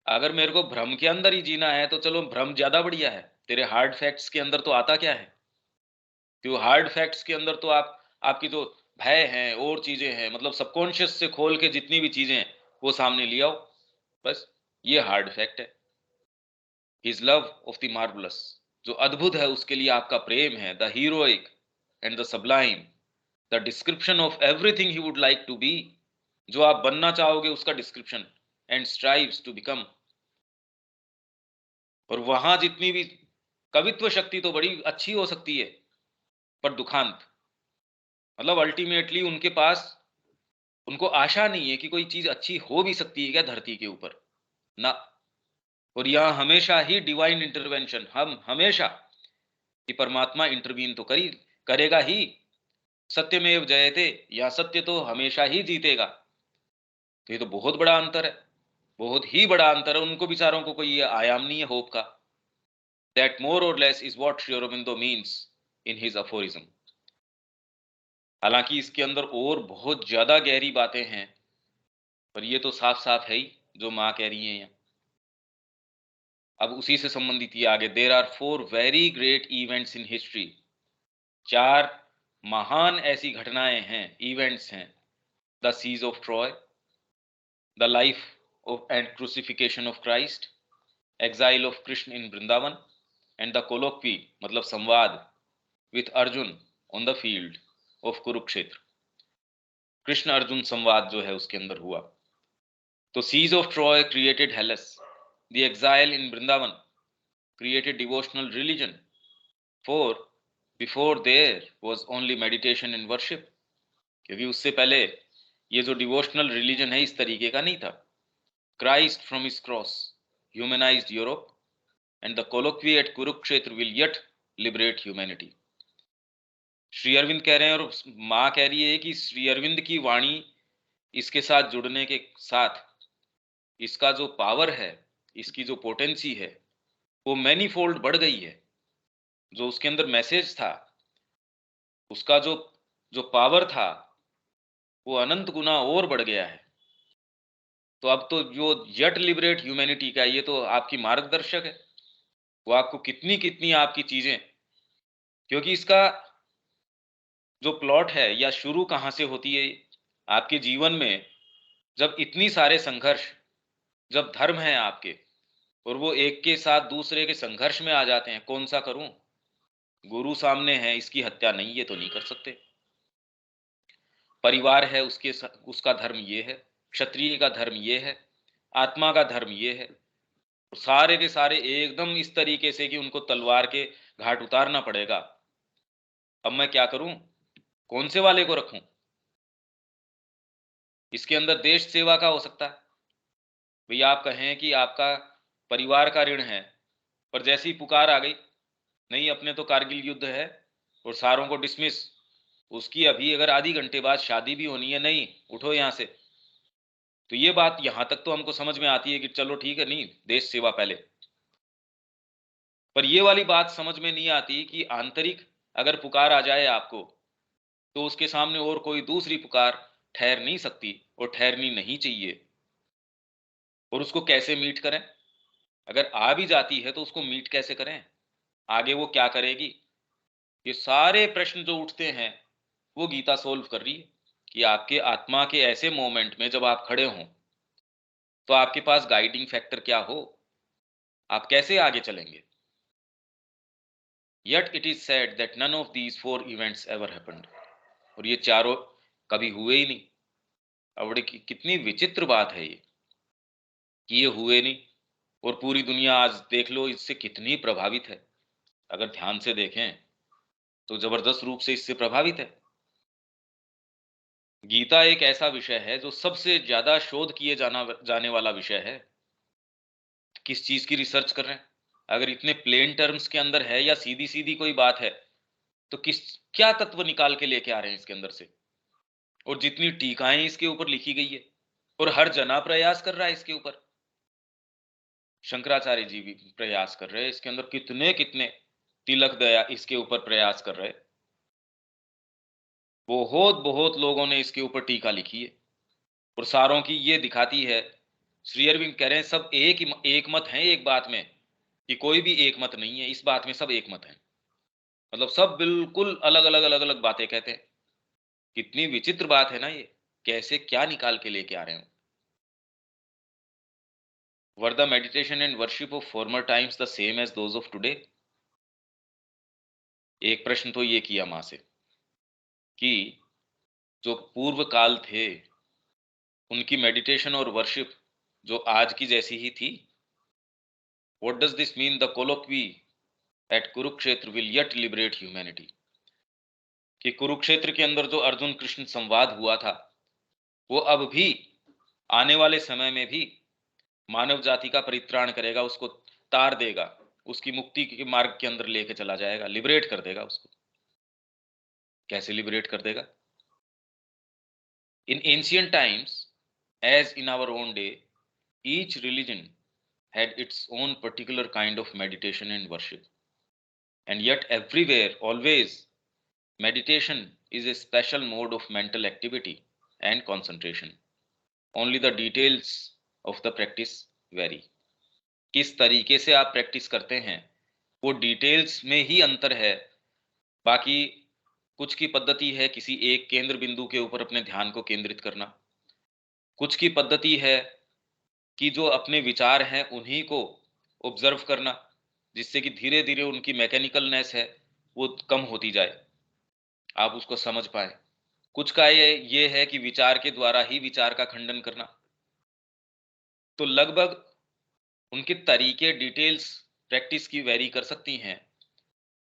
अगर मेरे को भ्रम के अंदर ही जीना है तो चलो भ्रम ज्यादा बढ़िया है, तेरे हार्ड फैक्ट्स के अंदर तो आता क्या है। तो हार्ड फैक्ट्स के अंदर तो आप, आपकी जो भय हैं और चीजें हैं, मतलब सबकॉन्शियस से खोल के जितनी भी चीजें हैं वो सामने ले आओ। बस ये हार्ड फैक्ट है। His love of the marvellous, जो अद्भुत है उसके लिए आपका प्रेम है, the heroic and the sublime, the description of everything he would like to be, जो आप बनना चाहोगे उसका description, and strives to become. और वहां जितनी भी कवित्व शक्ति तो बड़ी अच्छी हो सकती है, पर दुखांत, मतलब अल्टीमेटली उनके पास, उनको आशा नहीं है कि कोई चीज अच्छी हो भी सकती है क्या धरती के ऊपर ना। और यहाँ हमेशा ही डिवाइन इंटरवेंशन, हम हमेशा कि परमात्मा इंटरवीन तो करेगा ही। सत्यमेव जयते, या सत्य तो हमेशा ही जीतेगा। तो ये तो बहुत बड़ा अंतर है, बहुत ही बड़ा अंतर है। उनको बेचारों को कोई ये आयाम नहीं है होप का। दैट मोर और less is what Shri Aurobindo means in his aphorism. हालांकि इसके अंदर और बहुत ज्यादा गहरी बातें हैं, पर ये तो साफ साफ है ही जो माँ कह रही है यहाँ। अब उसी से संबंधित ही आगे, there are 4 very great events in history. 4 महान ऐसी घटनाएं हैं, इवेंट्स हैं। The siege of Troy, the life of and crucifixion of Christ, exile of Krishna in Vrindavan, and the colloquy, मतलब संवाद with Arjun on the field of Kurukshetra. Krishna Arjun संवाद जो है उसके अंदर हुआ। तो siege of Troy created Hellas, the exile in Vrindavan created devotional religion, for before there was only meditation and worship। क्योंकि उससे पहले ये जो डिवोशनल रिलीजन है इस तरीके का नहीं था। Christ from his cross humanized Europe, and the colloquy at Kurukshetra will yet liberate humanity. Shri Aurobindo कह रहे हैं और माँ कह रही है कि श्री अरविंद की वाणी इसके साथ जुड़ने के साथ इसका जो पावर है, इसकी जो पोटेंसी है, वो मैनीफोल्ड बढ़ गई है। जो उसके अंदर मैसेज था, उसका जो जो पावर था, वो अनंत गुना और बढ़ गया है। तो अब तो जो जट लिबरेट ह्यूमैनिटी का, ये तो आपकी मार्गदर्शक है। वो आपको कितनी कितनी आपकी चीजें, क्योंकि इसका जो प्लॉट है या शुरू कहाँ से होती है आपके जीवन में, जब इतनी सारे संघर्ष, जब धर्म है आपके और वो एक के साथ दूसरे के संघर्ष में आ जाते हैं, कौन सा करूं, गुरु सामने है, इसकी हत्या नहीं, ये तो नहीं कर सकते। परिवार है, उसका धर्म ये है, क्षत्रिय का धर्म ये है, आत्मा का धर्म ये है, सारे के सारे एकदम इस तरीके से कि उनको तलवार के घाट उतारना पड़ेगा। अब मैं क्या करूं, कौन से वाले को रखूं? इसके अंदर देश सेवा का हो सकता है। भैया आप कहें कि आपका परिवार का ऋण है, पर जैसी ही पुकार आ गई, नहीं अपने तो कारगिल युद्ध है और सारों को डिसमिस, उसकी अभी अगर आधी घंटे बाद शादी भी होनी है, नहीं उठो यहां से, तो ये बात यहां तक तो हमको समझ में आती है कि चलो ठीक है, नहीं देश सेवा पहले। पर ये वाली बात समझ में नहीं आती कि आंतरिक अगर पुकार आ जाए आपको, तो उसके सामने और कोई दूसरी पुकार ठहर नहीं सकती और ठहरनी नहीं चाहिए। और उसको कैसे मीट करें? अगर आ भी जाती है तो उसको मीट कैसे करें? आगे वो क्या करेगी? ये सारे प्रश्न जो उठते हैं, वो गीता सोल्व कर रही है कि आपके आत्मा के ऐसे मोमेंट में जब आप खड़े हों, तो आपके पास गाइडिंग फैक्टर क्या हो, आप कैसे आगे चलेंगे। Yet it is said that none of these four events ever happened. और ये चारों कभी हुए ही नहीं। अब बड़ी कितनी विचित्र बात है ये कि ये हुए नहीं, और पूरी दुनिया आज देख लो इससे कितनी प्रभावित है। अगर ध्यान से देखें तो जबरदस्त रूप से इससे प्रभावित है। गीता एक ऐसा विषय है जो सबसे ज्यादा शोध किए जाने वाला विषय है। किस चीज की रिसर्च कर रहे हैं? अगर इतने प्लेन टर्म्स के अंदर है या सीधी सीधी कोई बात है, तो किस क्या तत्व निकाल के लेके आ रहे हैं इसके अंदर से? और जितनी टीकाएं इसके ऊपर लिखी गई है, और हर जना प्रयास कर रहा है इसके ऊपर। शंकराचार्य जी भी प्रयास कर रहे हैं इसके अंदर, कितने कितने तिलक दया इसके ऊपर प्रयास कर रहे हैं। बहुत बहुत लोगों ने इसके ऊपर टीका लिखी है, और सारों की ये दिखाती है। श्री अरविंद कह रहे हैं सब एक मत हैं एक बात में, कि कोई भी एक मत नहीं है इस बात में, सब एक मत है। मतलब सब बिल्कुल अलग अलग अलग अलग बातें कहते हैं। कितनी विचित्र बात है ना ये, कैसे क्या निकाल के लेके आ रहे हैं। Were the meditation and worship of former times the same as those of today? एक प्रश्न तो ये किया मां से कि जो पूर्व काल थे उनकी मेडिटेशन और वर्शिप जो आज की जैसी ही थी? What does this mean the colloquy at Kurukshetra will yet liberate humanity? कि कुरुक्षेत्र के अंदर जो अर्जुन कृष्ण संवाद हुआ था, वो अब भी आने वाले समय में भी मानव जाति का परित्राण करेगा, उसको तार देगा, उसकी मुक्ति के मार्ग के अंदर लेके चला जाएगा, लिबरेट कर देगा उसको। कैसे लिबरेट कर देगा? In ancient times, as in our own day, each religion had its own particular kind of meditation and worship. And yet, everywhere, always, meditation is a special mode of mental activity and concentration. Only the details of the practice vary. किस तरीके से आप practice करते हैं, वो details में ही अंतर है। बाकी कुछ की पद्धति है किसी एक केंद्र बिंदु के ऊपर अपने ध्यान को केंद्रित करना, कुछ की पद्धति है कि जो अपने विचार हैं उन्हीं को ऑब्जर्व करना, जिससे कि धीरे धीरे उनकी मैकेनिकलनेस है वो कम होती जाए, आप उसको समझ पाए। कुछ का ये है कि विचार के द्वारा ही विचार का खंडन करना। तो लगभग उनके तरीके, डिटेल्स प्रैक्टिस की वेरी कर सकती हैं,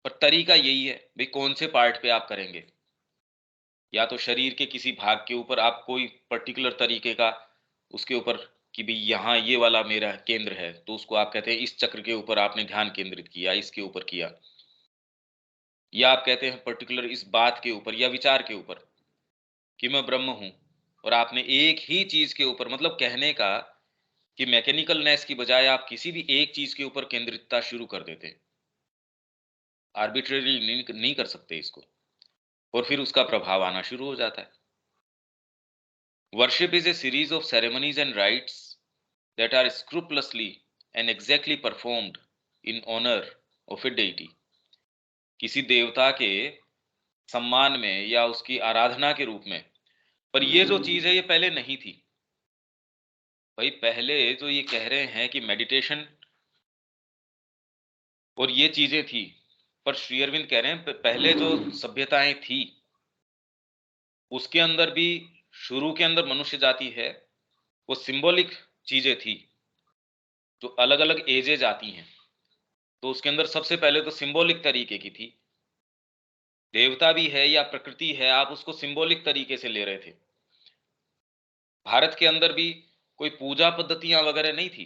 पर तरीका यही है भाई कौन से पार्ट पे आप करेंगे। या तो शरीर के किसी भाग के ऊपर आप कोई पर्टिकुलर तरीके का उसके ऊपर, कि भाई यहाँ ये वाला मेरा केंद्र है, तो उसको आप कहते हैं इस चक्र के ऊपर आपने ध्यान केंद्रित किया, इसके ऊपर किया। या आप कहते हैं पर्टिकुलर इस बात के ऊपर या विचार के ऊपर कि मैं ब्रह्म हूं, और आपने एक ही चीज के ऊपर, मतलब कहने का कि मैकेनिकलनेस की बजाय आप किसी भी एक चीज के ऊपर केंद्रितता शुरू कर देते, आर्बिट्रेरी नहीं कर सकते इसको, और फिर उसका प्रभाव आना शुरू हो जाता है। Worship is a series of ceremonies and rites that are scrupulously and exactly performed in honour of a deity, किसी देवता के सम्मान में या उसकी आराधना के रूप में। पर ये जो चीज है ये पहले नहीं थी भाई। पहले जो ये कह रहे हैं कि मेडिटेशन और ये चीजें थी, पर श्री अरविंद कह रहे हैं पहले जो सभ्यताएं थी उसके अंदर भी, शुरू के अंदर मनुष्य जाति है, वो सिंबॉलिक चीजें थी जो अलग अलग एजेज आती हैं। तो उसके अंदर सबसे पहले तो सिंबॉलिक तरीके की थी। देवता भी है या प्रकृति है, आप उसको सिंबॉलिक तरीके से ले रहे थे। भारत के अंदर भी कोई पूजा पद्धतियां वगैरह नहीं थी,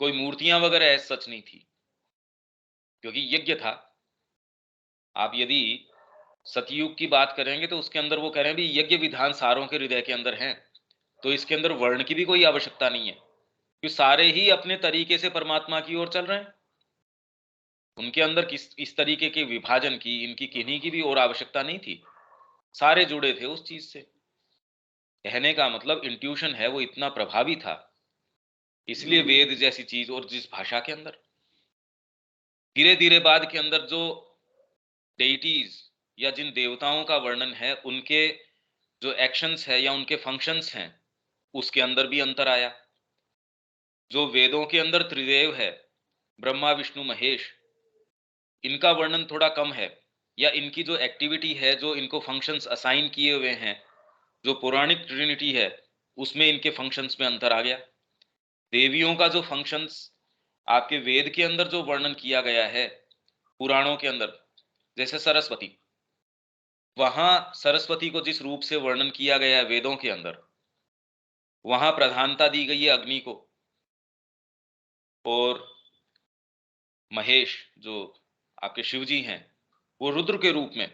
कोई मूर्तियां वगैरह ऐसा सच नहीं थी, क्योंकि यज्ञ था। आप यदि सतयुग की बात करेंगे तो उसके अंदर वो कह रहे हैं भी यज्ञ विधान सारों के हृदय के अंदर हैं। तो इसके अंदर वर्ण की भी कोई आवश्यकता नहीं है, क्योंकि सारे ही अपने तरीके से परमात्मा की ओर चल रहे हैं। उनके अंदर इस तरीके के विभाजन की, इनकी किन्हीं की भी और आवश्यकता नहीं थी। सारे जुड़े थे उस चीज से। कहने का मतलब इंट्यूशन है वो इतना प्रभावी था, इसलिए वेद जैसी चीज, और जिस भाषा के अंदर धीरे धीरे बाद के अंदर जो डेइटीज या जिन देवताओं का वर्णन है, उनके जो एक्शंस है या उनके फंक्शंस हैं, उसके अंदर भी अंतर आया। जो वेदों के अंदर त्रिदेव है, ब्रह्मा विष्णु महेश, इनका वर्णन थोड़ा कम है, या इनकी जो एक्टिविटी है, जो इनको फंक्शंस असाइन किए हुए हैं, जो पौराणिक ट्रिनिटी है उसमें इनके फंक्शंस में अंतर आ गया। देवियों का जो फंक्शंस आपके वेद के अंदर जो वर्णन किया गया है, पुराणों के अंदर, जैसे सरस्वती, वहां सरस्वती को जिस रूप से वर्णन किया गया है वेदों के अंदर, वहां प्रधानता दी गई है अग्नि को, और महेश जो आपके शिव जी हैं वो रुद्र के रूप में।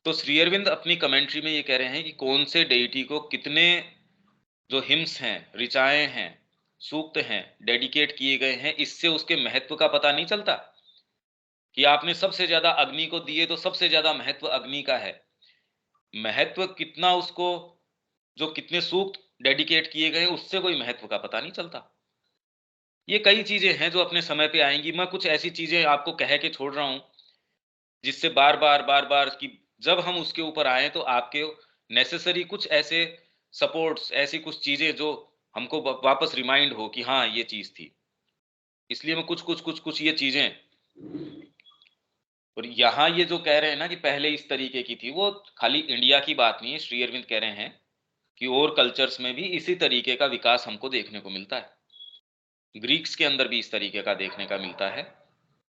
तो श्री अरविंद अपनी कमेंट्री में ये कह रहे हैं कि कौन से डेइटी को कितने जो हिम्स हैं, ऋचाएं हैं, सूक्त हैं, डेडिकेट किए गए हैं, इससे उसके महत्व का पता नहीं चलता। कि आपने सबसे ज्यादा अग्नि को दिए तो सबसे ज्यादा महत्व अग्नि का है। महत्व कितना उसको, जो कितने सूक्त डेडिकेट किए गए उससे कोई महत्व का पता नहीं चलता। ये कई चीजें हैं जो अपने समय पे आएंगी। मैं कुछ ऐसी चीजें आपको कह के छोड़ रहा हूं जिससे बार बार कि जब हम उसके ऊपर आए तो आपके नेसेसरी कुछ ऐसे सपोर्ट्स, ऐसी कुछ चीजें जो हमको वापस रिमाइंड हो कि हाँ ये चीज थी। इसलिए मैं कुछ ये चीजें, और यहाँ ये जो कह रहे हैं ना कि पहले इस तरीके की थी, वो खाली इंडिया की बात नहीं है। श्री अरविंद कह रहे हैं कि और कल्चर्स में भी इसी तरीके का विकास हमको देखने को मिलता है। ग्रीक्स के अंदर भी इस तरीके का देखने का मिलता है।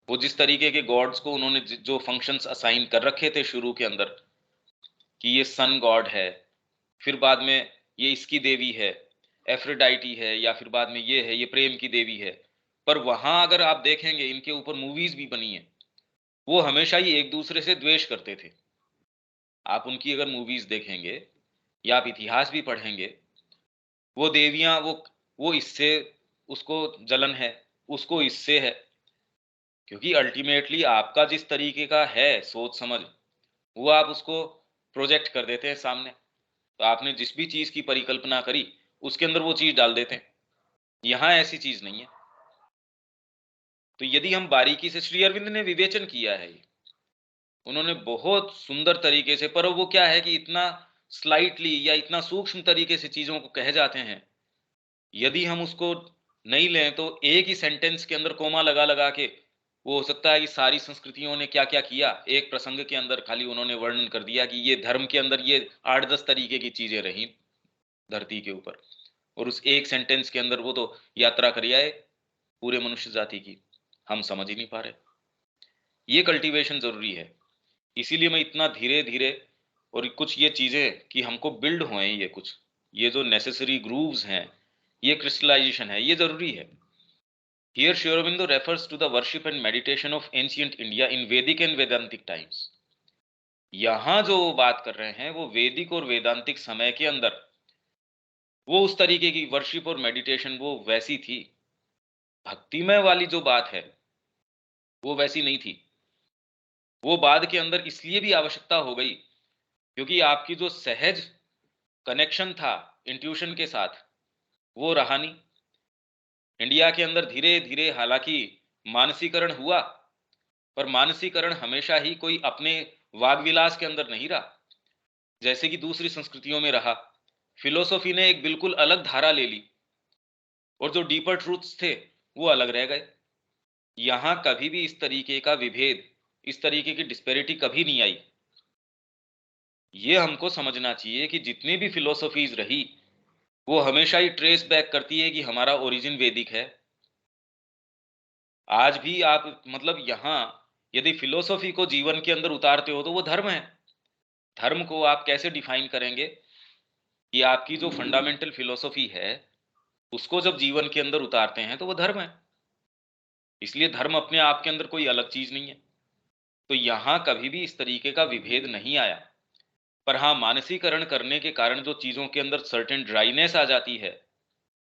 वो जिस तरीके के गॉड्स को उन्होंने जो फंक्शंस असाइन कर रखे थे शुरू के अंदर, कि ये सन गॉड है, फिर बाद में ये इसकी देवी है, एफ्रोडाइटी है, या फिर बाद में ये है, ये प्रेम की देवी है। पर वहां अगर आप देखेंगे इनके ऊपर मूवीज भी बनी है, वो हमेशा ही एक दूसरे से द्वेष करते थे। आप उनकी अगर मूवीज देखेंगे या आप इतिहास भी पढ़ेंगे, वो देवियां, वो इससे उसको जलन है, उसको इससे है, क्योंकि अल्टीमेटली आपका जिस तरीके का है सोच समझ, वो आप उसको प्रोजेक्ट कर देते हैं सामने। तो आपने जिस भी चीज की परिकल्पना करी उसके अंदर वो चीज डाल देते हैं। यहां ऐसी चीज नहीं है। तो यदि हम बारीकी से, श्री अरविंद ने विवेचन किया है ये, उन्होंने बहुत सुंदर तरीके से, पर वो क्या है कि इतना स्लाइटली या इतना सूक्ष्म तरीके से चीजों को कहे जाते हैं, यदि हम उसको नहीं लें तो एक ही सेंटेंस के अंदर कोमा लगा लगा के, वो हो सकता है कि सारी संस्कृतियों ने क्या क्या किया, एक प्रसंग के अंदर खाली उन्होंने वर्णन कर दिया कि ये धर्म के अंदर ये 8-10 तरीके की चीजें रही धरती के ऊपर, और उस एक सेंटेंस के अंदर वो तो यात्रा करी आए पूरे मनुष्य जाति की। हम समझ ही नहीं पा रहे। ये कल्टीवेशन जरूरी है। इसीलिए मैं इतना धीरे धीरे, और कुछ ये चीजें कि हमको बिल्ड हुए, ये कुछ ये जो नेसेसरी ग्रूव्स हैं, ये क्रिस्टलाइजेशन है, ये जरूरी है। Here Sri Aurobindo refers to the worship and meditation of ancient India in Vedic and Vedantic times. यहां जो बात कर रहे हैं वो वैदिक और वेदांतिक समय के अंदर वो उस तरीके की वर्शिप और मेडिटेशन वो वैसी थी। भक्तिमय वाली जो बात है वो वैसी नहीं थी। वो बाद के अंदर इसलिए भी आवश्यकता हो गई क्योंकि आपकी जो सहज कनेक्शन था इंट्यूशन के साथ वो रहा नहीं। इंडिया के अंदर धीरे धीरे, हालांकि मानसीकरण हुआ, पर मानसीकरण हमेशा ही कोई अपने वाग विलास के अंदर नहीं रहा, जैसे कि दूसरी संस्कृतियों में रहा। फिलोसॉफी ने एक बिल्कुल अलग धारा ले ली और जो डीपर ट्रूथ्स थे वो अलग रह गए। यहां कभी भी इस तरीके का विभेद, इस तरीके की डिस्पेरिटी कभी नहीं आई। ये हमको समझना चाहिए कि जितनी भी फिलोसॉफीज रही वो हमेशा ही ट्रेस बैक करती है कि हमारा ओरिजिन वैदिक है। आज भी आप मतलब यहाँ यदि फिलोसॉफी को जीवन के अंदर उतारते हो तो वो धर्म है। धर्म को आप कैसे डिफाइन करेंगे कि आपकी जो फंडामेंटल फिलोसॉफी है उसको जब जीवन के अंदर उतारते हैं तो वो धर्म है। इसलिए धर्म अपने आप के अंदर कोई अलग चीज नहीं है। तो यहां कभी भी इस तरीके का विभेद नहीं आया। पर हाँ, मानसीकरण करने के कारण जो चीजों के अंदर सर्टेन ड्राइनेस आ जाती है,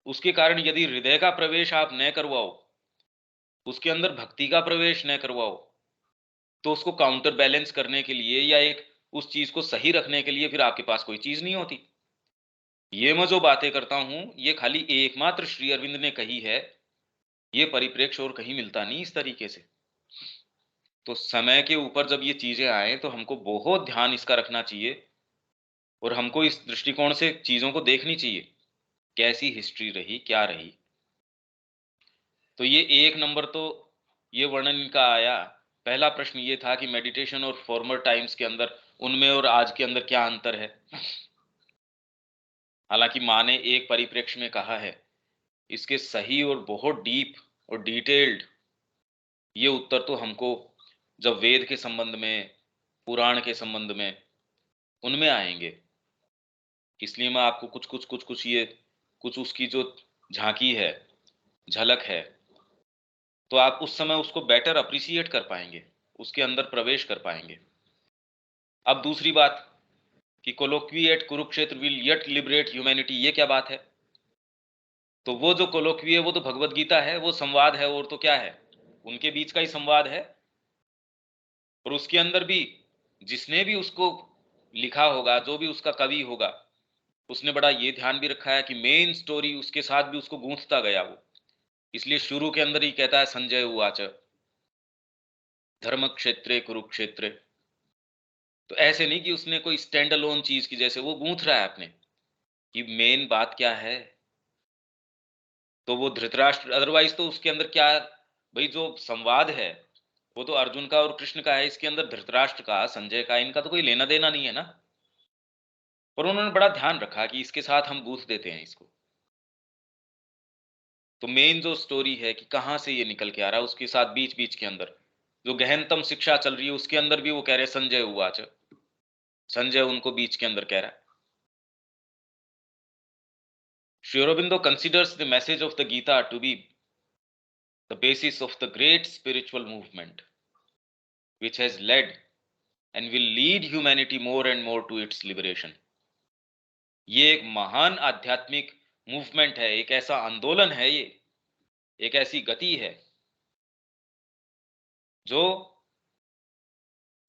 उसके कारण यदि हृदय का प्रवेश आप न करवाओ, उसके अंदर भक्ति का प्रवेश न करवाओ, तो उसको काउंटर बैलेंस करने के लिए या एक उस चीज को सही रखने के लिए फिर आपके पास कोई चीज नहीं होती। ये मैं जो बातें करता हूं ये खाली एकमात्र श्री अरविंद ने कही है। ये परिप्रेक्ष्य और कहीं मिलता नहीं इस तरीके से। तो समय के ऊपर जब ये चीजें आए तो हमको बहुत ध्यान इसका रखना चाहिए और हमको इस दृष्टिकोण से चीजों को देखनी चाहिए, कैसी हिस्ट्री रही, क्या रही। तो ये एक नंबर तो ये वर्णन इनका आया। पहला प्रश्न ये था कि मेडिटेशन और फॉर्मर टाइम्स के अंदर, उनमें और आज के अंदर क्या अंतर है। हालांकि माँ ने एक परिप्रेक्ष्य में कहा है, इसके सही और बहुत डीप और डिटेल्ड ये उत्तर तो हमको जब वेद के संबंध में, पुराण के संबंध में, उनमें आएंगे। इसलिए मैं आपको कुछ ये कुछ उसकी जो झांकी है, झलक है, तो आप उस समय उसको बेटर अप्रिशिएट कर पाएंगे, उसके अंदर प्रवेश कर पाएंगे। अब दूसरी बात कि colloquy at Kurukshetra will yet liberate humanity, ये क्या बात है। तो वो जो कोलोक्वी है वो तो भगवत गीता है, वो संवाद है, और तो क्या है, उनके बीच का ही संवाद है। और उसके अंदर भी जिसने भी उसको लिखा होगा, जो भी उसका कवि होगा, उसने बड़ा ये ध्यान भी रखा है कि मेन स्टोरी उसके साथ भी उसको गूंथता गया वो। इसलिए शुरू के अंदर ही कहता है संजय उवाच धर्म क्षेत्रे कुरुक्षेत्र। तो ऐसे नहीं कि उसने कोई स्टैंड अलोन चीज की, जैसे वो गूंथ रहा है अपने कि मेन बात क्या है। तो वो धृतराष्ट्र, अदरवाइज तो उसके अंदर क्या, भाई जो संवाद है वो तो अर्जुन का और कृष्ण का है, इसके अंदर धृतराष्ट्र का, संजय का, इनका तो कोई लेना देना नहीं है ना। पर उन्होंने बड़ा ध्यान रखा कि इसके साथ हम गूंथ देते हैं इसको। तो मेन जो स्टोरी है कि कहां से ये निकल के आ रहा है, उसके साथ बीच बीच के अंदर जो गहनतम शिक्षा चल रही है उसके अंदर भी वो कह रहे संजय उवाच। संजय उनको बीच के अंदर कह रहा है। Sri Aurobindo considers the message of the Gita to be the basis of the great spiritual movement which has led and will lead humanity more and more to its liberation. ये एक महान आध्यात्मिक मूवमेंट है, एक ऐसा आंदोलन है, ये एक ऐसी गति है जो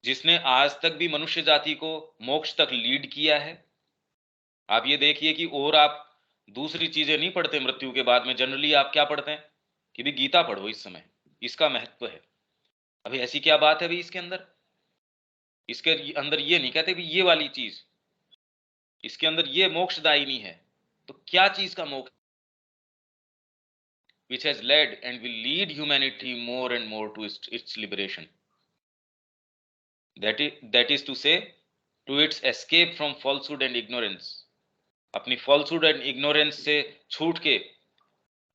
जिसने आज तक भी मनुष्य जाति को मोक्ष तक लीड किया है। आप ये देखिए कि और आप दूसरी चीजें नहीं पढ़ते मृत्यु के बाद में, जनरली आप क्या पढ़ते हैं कि भी गीता पढ़ो इस समय, इसका महत्व है। अभी ऐसी क्या बात है भी इसके अंदर, इसके अंदर ये नहीं कहते भी ये वाली चीज, इसके अंदर ये मोक्षदायिनी है। तो क्या चीज का मोक्ष, which has led and will lead humanity more and more to its liberation, that is to say to its escape from falsehood and ignorance। अपनी फॉल्सहुड एंड इग्नोरेंस से छूट के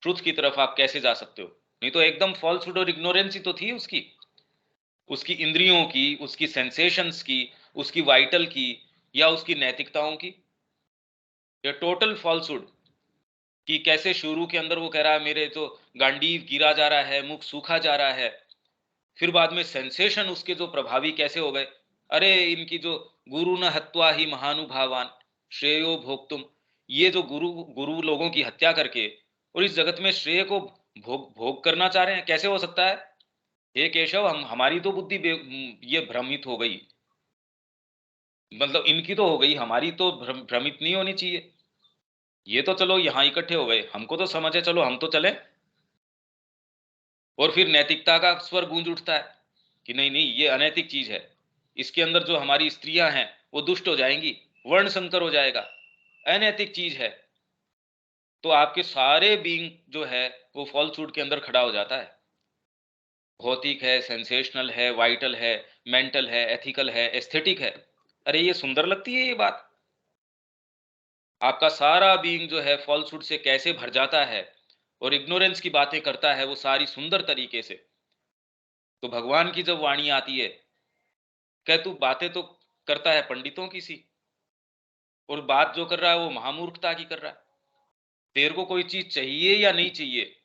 ट्रुथ की तरफ आप कैसे जा सकते हो। नहीं तो एकदम फॉल्सहुड और इग्नोरेंस ही तो थी उसकी, उसकी इंद्रियों की, उसकी सेंसेशंस की, उसकी वाइटल की, या उसकी नैतिकताओं की। ये टोटल फॉल्सहुड कि कैसे शुरू के अंदर वो कह रहा है मेरे तो गांडीव गिरा जा रहा है, मुख सूखा जा रहा है, फिर बाद में सेंसेशन उसके जो प्रभावी कैसे हो गए। अरे इनकी जो गुरु न हत्वा ही महानुभावान श्रेयो भोक्तुम, ये जो गुरु गुरु लोगों की हत्या करके और इस जगत में श्रेय को भोग भोग करना चाह रहे हैं, कैसे हो सकता है। हे केशव, हम हमारी तो बुद्धि ये भ्रमित हो गई, मतलब इनकी तो हो गई, हमारी तो भ्रमित नहीं होनी चाहिए। ये तो चलो यहाँ इकट्ठे हो गए, हमको तो समझ है, चलो हम तो चले। और फिर नैतिकता का स्वर गूंज उठता है कि नहीं नहीं, ये अनैतिक चीज है, इसके अंदर जो हमारी स्त्रियां हैं वो दुष्ट हो जाएंगी, वर्ण संकर हो जाएगा, अनैतिक चीज है। तो आपके सारे बीइंग जो है वो फॉल्सूट के अंदर खड़ा हो जाता है। भौतिक है, सेंसेशनल है, वाइटल है, मेंटल है, एथिकल है, एस्थेटिक है। अरे ये सुंदर लगती है ये बात। आपका सारा बीइंग जो है फॉल्सूट से कैसे भर जाता है और इग्नोरेंस की बातें करता है वो सारी सुंदर तरीके से। तो भगवान की जब वाणी आती है, कह तू बातें तो करता है पंडितों की सी, और बात जो कर रहा है वो महामूर्खता की कर रहा है। तेरे को कोई चीज चाहिए या नहीं चाहिए?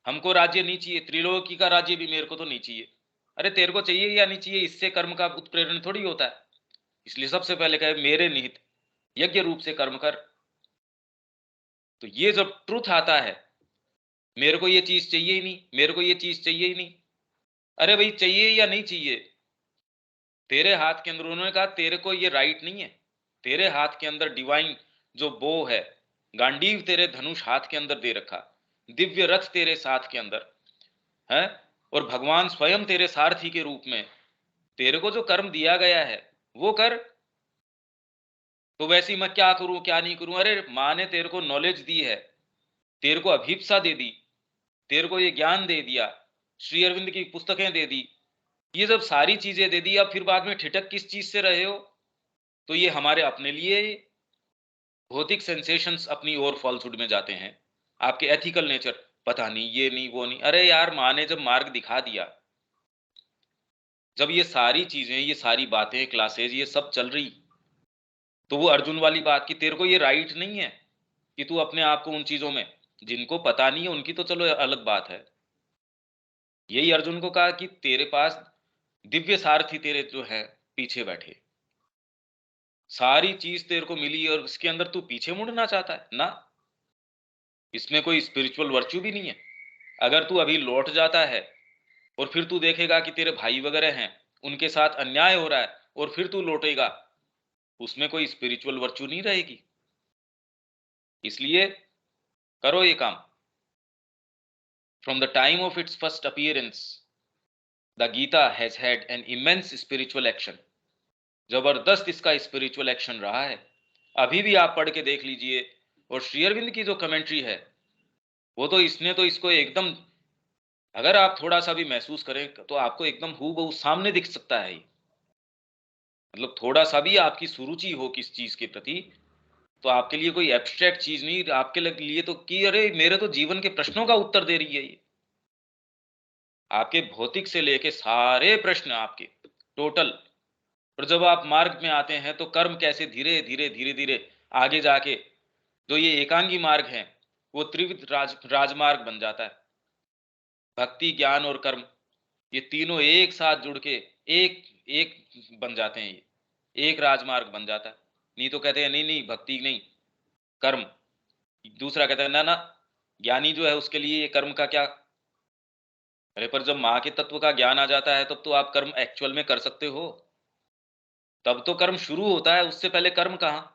हमको राज्य नहीं चाहिए, त्रिलोकी का राज्य भी मेरे को तो नहीं चाहिए। अरे तेरे को चाहिए या नहीं चाहिए, इससे कर्म का उत्प्रेरण थोड़ी होता है। इसलिए सबसे पहले कहे मेरे निहित यज्ञ रूप से कर्म कर। तो ये जब ट्रुथ आता है, मेरे को ये चीज चाहिए ही नहीं, मेरे को ये चीज चाहिए ही नहीं। अरे भाई चाहिए या नहीं चाहिए, तेरे हाथ के अंदर, उन्होंने कहा तेरे को ये राइट नहीं है। तेरे हाथ के अंदर डिवाइन जो बो है, गांडीव तेरे धनुष हाथ के अंदर दे रखा, दिव्य रथ तेरे साथ के अंदर है, और भगवान स्वयं तेरे सारथी के रूप में तेरे को जो कर्म दिया गया है वो कर। तो वैसे ही मैं क्या करूं क्या नहीं करूं? अरे माँ ने तेरे को नॉलेज दी है, तेरे को अभीप्सा दे दी, तेरे को ये ज्ञान दे दिया, श्री अरविंद की पुस्तकें दे दी, ये जब सारी चीजें दे दी, अब फिर बाद में ठिठक किस चीज से रहे हो? तो ये हमारे अपने लिए भौतिक सेंसेशंस अपनी ओर फॉल्सहुड में जाते हैं। आपके एथिकल नेचर, पता नहीं ये नहीं वो नहीं। अरे यार माँ ने जब मार्ग दिखा दिया, जब ये सारी चीजें, ये सारी बातें, क्लासेज ये सब चल रही, तो वो अर्जुन वाली बात की तेरे को ये राइट नहीं है कि तू अपने आप को उन चीजों में, जिनको पता नहीं है उनकी तो चलो अलग बात है। यही अर्जुन को कहा कि तेरे पास दिव्य सारथी तेरे जो है पीछे बैठे, सारी चीज तेरे को मिली और इसके अंदर तू पीछे मुड़ना चाहता है ना? इसमें कोई स्पिरिचुअल वर्च्यू भी नहीं है। अगर तू अभी लौट जाता है और फिर तू देखेगा कि तेरे भाई वगैरह हैं, उनके साथ अन्याय हो रहा है, और फिर तू लौटेगा, उसमें कोई स्पिरिचुअल वर्च्यू नहीं रहेगी। इसलिए करो ये काम। From the time of its first appearance the Gita has had an immense spiritual action. जबरदस्त इसका स्पिरिचुअल एक्शन रहा है। अभी भी आप पढ़ के देख लीजिए, और श्री अरविंद की जो कमेंट्री है वो तो, इसने तो इसको एकदम, अगर आप थोड़ा सा भी महसूस करें तो आपको एकदम हूबहू सामने दिख सकता है ये। मतलब थोड़ा सा भी आपकी सुरुचि हो किस चीज के प्रति, तो आपके लिए कोई एब्स्ट्रैक्ट चीज नहीं, आपके लिए तो कि अरे मेरे तो जीवन के प्रश्नों का उत्तर दे रही है ये। आपके भौतिक से लेके सारे प्रश्न आपके टोटल। और जब आप मार्ग में आते हैं तो कर्म कैसे धीरे धीरे धीरे धीरे आगे जाके जो ये एकांगी मार्ग है वो त्रिविध राजमार्ग बन जाता है। भक्ति, ज्ञान और कर्म, ये तीनों एक साथ जुड़ के एक एक बन जाते हैं, ये एक राजमार्ग बन जाता है। नहीं तो कहते हैं नहीं नहीं भक्ति नहीं, कर्म। दूसरा कहता है ना ना, ज्ञानी जो है उसके लिए ये कर्म का क्या। अरे पर जब माँ के तत्व का ज्ञान आ जाता है तब तो आप कर्म एक्चुअल में कर सकते हो, तब तो कर्म शुरू होता है, उससे पहले कर्म कहाँ।